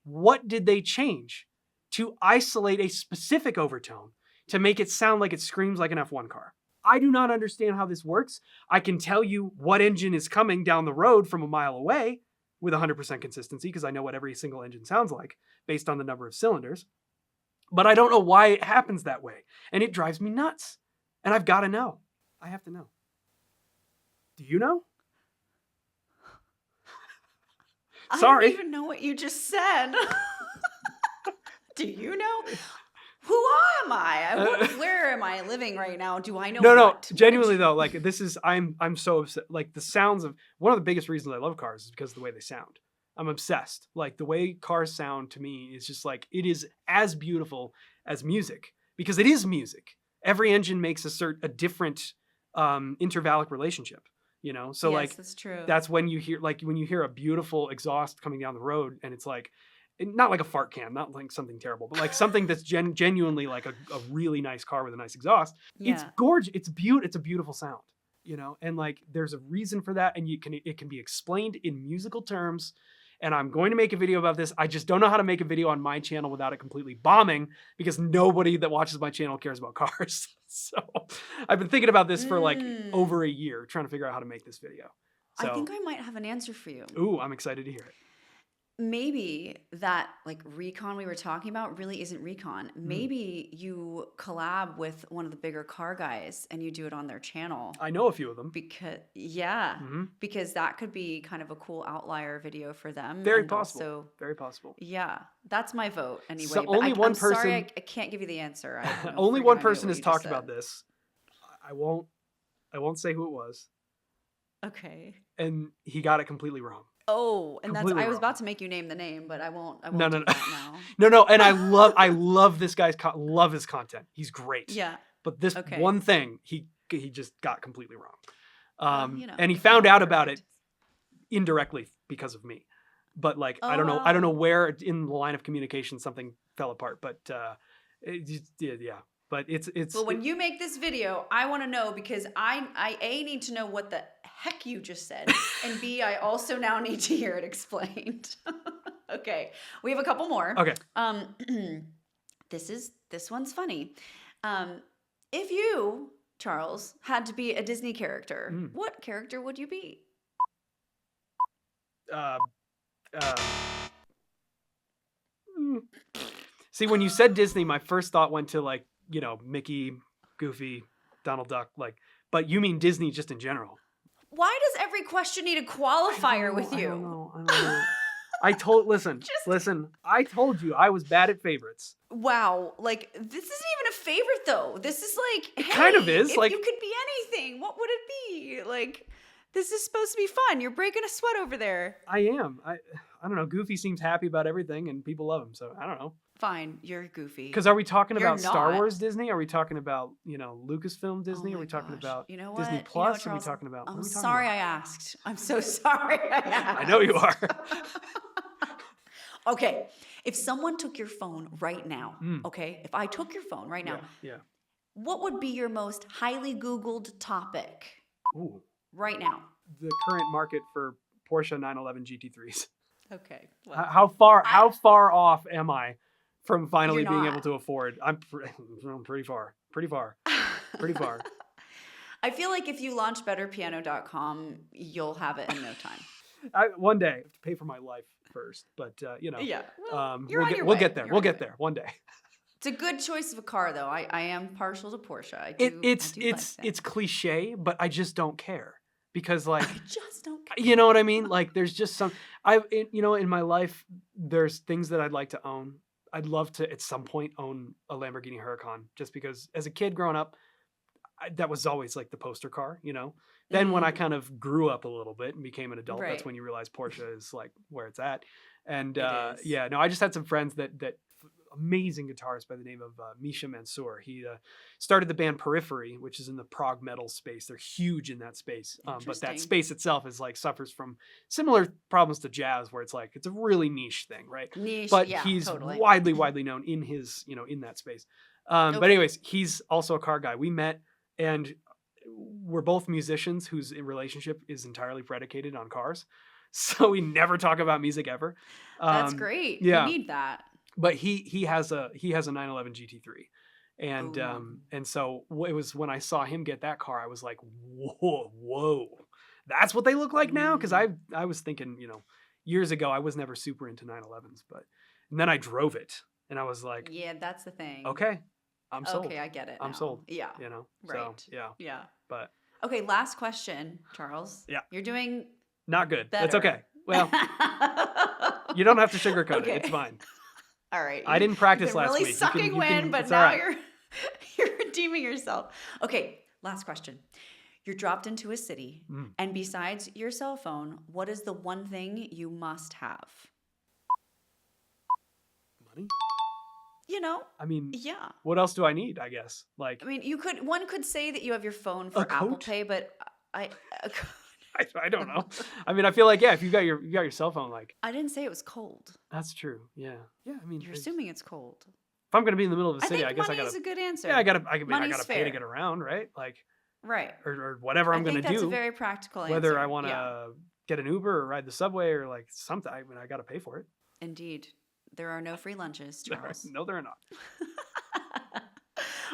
What did they change to isolate a specific overtone to make it sound like it screams like an F1 car? I do not understand how this works. I can tell you what engine is coming down the road from a mile away with 100% consistency because I know what every single engine sounds like based on the number of cylinders. But I don't know why it happens that way. And it drives me nuts. And I've got to know. I have to know. Do you know? Sorry. I don't even know what you just said. Do you know? Who am I? Where am I living right now? Do I know No, genuinely though, like this is, I'm so upset. Like the sounds of, one of the biggest reasons I love cars is because of the way they sound. I'm obsessed. Like the way cars sound to me is just like, it is as beautiful as music because it is music. Every engine makes a different intervallic relationship, you know? So yes, like, that's true. That's when you hear a beautiful exhaust coming down the road and it's like, not like a fart can, not like something terrible, but like something that's genuinely like a really nice car with a nice exhaust. Yeah. It's gorgeous. It's a beautiful sound, you know? And like, there's a reason for that. And it can be explained in musical terms. And I'm going to make a video about this. I just don't know how to make a video on my channel without it completely bombing because nobody that watches my channel cares about cars. So I've been thinking about this for like over a year, trying to figure out how to make this video. So, I think I might have an answer for you. Ooh, I'm excited to hear it. Maybe that like recon we were talking about really isn't recon. Maybe you collab with one of the bigger car guys and you do it on their channel. I know a few of them. Because that could be kind of a cool outlier video for them. Very and possible. Also, very possible. Yeah, that's my vote anyway. So but only one I'm person. Sorry, I can't give you the answer. I have no only freaking one idea person what has you talked just about said. this. I won't say who it was. Okay. And he got it completely wrong. Oh, and Completely I was wrong. about to make you name the name, but I won't. No. Do that now. No. And I love this guy's love his content. He's great. Yeah. But this one thing he just got completely wrong. And he found out about it indirectly because of me. But like I don't know where in the line of communication something fell apart. But yeah. But it's. Well, when you make this video, I want to know because I A, need to know what the heck you just said, and B, I also now need to hear it explained. Okay, we have a couple more. Okay. This one's funny. If you, Charles, had to be a Disney character, what character would you be? uh, um, mm. See, when you said Disney, my first thought went to like, Mickey, Goofy, Donald Duck, like, but you mean Disney just in general. Why does every question need a qualifier with you? I don't know. Listen, I told you I was bad at favorites. Wow, like this isn't even a favorite though. This is like, It hey, kind of is. if Like, you could be anything, what would it be? Like, this is supposed to be fun. You're breaking a sweat over there. I am. I don't know. Goofy seems happy about everything and people love him. So I don't know. Fine, you're Goofy. Because are we talking You're about Star not. Wars Disney? Are we talking about, Lucasfilm Disney? Oh Are we my talking gosh. about You know Disney what? Plus? Charles, Are we talking about? What I'm are we talking sorry about? I asked. I'm so sorry I asked. I know you are. Okay, if someone took your phone right now, okay? If I took your phone right now, Yeah. what would be your most highly Googled topic Ooh. right now? The current market for Porsche 911 GT3s. Okay. How far off am I from finally You're being not. able to afford? I'm pretty far. Pretty far. I feel like if you launch betterpiano.com, you'll have it in no time. One day, I have to pay for my life first, but Yeah. Well, we'll get there. We'll get there one day. It's a good choice of a car, though. I am partial to Porsche. I do It's like them. it's cliche, but I just don't care because like I just don't care. you know what I mean? Like there's just some in my life there's things that I'd like to own. I'd love to at some point own a Lamborghini Huracan just because as a kid growing up that was always like the poster car, Then when I kind of grew up a little bit and became an adult, that's when you realize Porsche is like where it's at. And It is. I just had some friends that amazing guitarist by the name of Misha Mansour. He started the band Periphery, which is in the prog metal space. They're huge in that space, but that Interesting. space itself is like suffers from similar problems to jazz, where it's like it's a really niche thing, right? Niche, But yeah, he's totally. widely known in his in that space. But anyways, he's also a car guy. We met, and we're both musicians whose relationship is entirely predicated on cars. So we never talk about music ever. That's great. Yeah. You need that. But he has a 911 GT3, and so it was when I saw him get that car, I was like, whoa, that's what they look like now. Because I was thinking, years ago I was never super into 911s, and then I drove it, and I was like, Yeah, that's the thing. okay, I'm sold. Okay, I get it. I'm now. sold. Yeah. Right. So, yeah. Yeah. But okay, last question, Charles. Yeah. You're doing not good. better. That's okay. Well, you don't have to sugarcoat it. It's fine. All right. I didn't practice last really week. Sucking wind, but it's now all right. you're redeeming yourself. Okay, last question. You're dropped into a city, and besides your cell phone, what is the one thing you must have? Money? I mean, Yeah. what else do I need? I guess like I mean, one could say that you have your phone for A Apple coat? Pay, but I don't know. I mean, I feel like if you got your cell phone, like I didn't say it was cold. that's true. Yeah. I mean, You're if assuming it's cold. I'm gonna be in the middle of the city, I I guess money I is gotta. a good answer. Yeah, I gotta pay Money's to fair. get around, right? Like, Right. or whatever I'm I gonna think that's do. a very practical answer. Whether I want to Yeah. get an Uber or ride the subway or like something, I mean, I gotta pay for it. Indeed. There are no free lunches, Charles. No, there are not.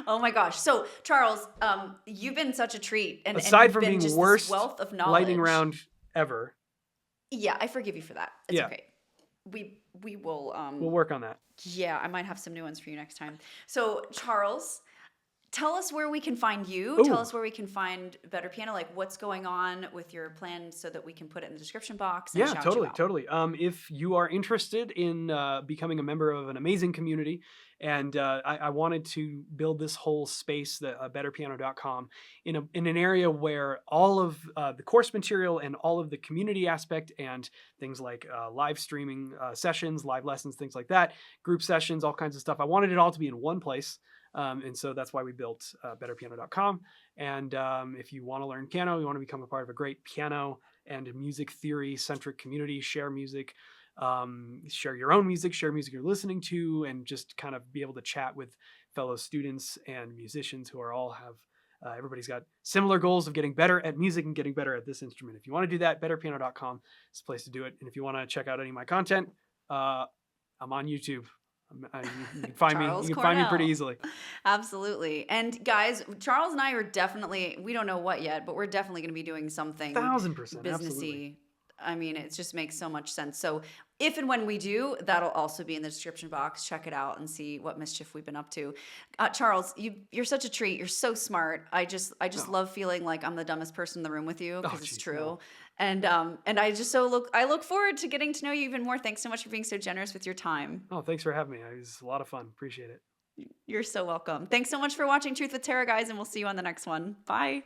Oh my gosh. So, Charles, you've been such a treat. And Aside you've from been being just this worst wealth of knowledge. lightning round ever, Yeah, I forgive you for that. It's Yeah. okay. We will we'll work on that. yeah, I might have some new ones for you next time. So, Charles, tell us where we can find you. Ooh. Tell us where we can find Better Piano, like what's going on with your plan so that we can put it in the description box and Yeah, shout you totally. out. If you are interested in becoming a member of an amazing community, and I wanted to build this whole space, the betterpiano.com, in an area where all of the course material and all of the community aspect and things like live streaming sessions, live lessons, things like that, group sessions, all kinds of stuff. I wanted it all to be in one place. And so that's why we built betterpiano.com. And if you want to learn piano, you want to become a part of a great piano and music theory centric community, share music, share your own music, share music you're listening to, and just kind of be able to chat with fellow students and musicians who are all have everybody's got similar goals of getting better at music and getting better at this instrument. If you want to do that, betterpiano.com is the place to do it. And if you want to check out any of my content, I'm on YouTube. You can find me. You can find me pretty easily. Absolutely. And guys, Charles and I are definitely, we don't know what yet, but we're definitely going to be doing something 1000%. businessy Absolutely. I mean, it just makes so much sense. So if and when we do, that'll also be in the description box. Check it out and see what mischief we've been up to. Charles, you're such a treat. You're so smart. I just Oh, love feeling like I'm the dumbest person in the room with you oh, because it's geez, no. true. And I look forward to getting to know you even more. Thanks so much for being so generous with your time. Oh, thanks for having me. It was a lot of fun. Appreciate it. You're so welcome. Thanks so much for watching Truth with Tara, guys, and we'll see you on the next one. Bye.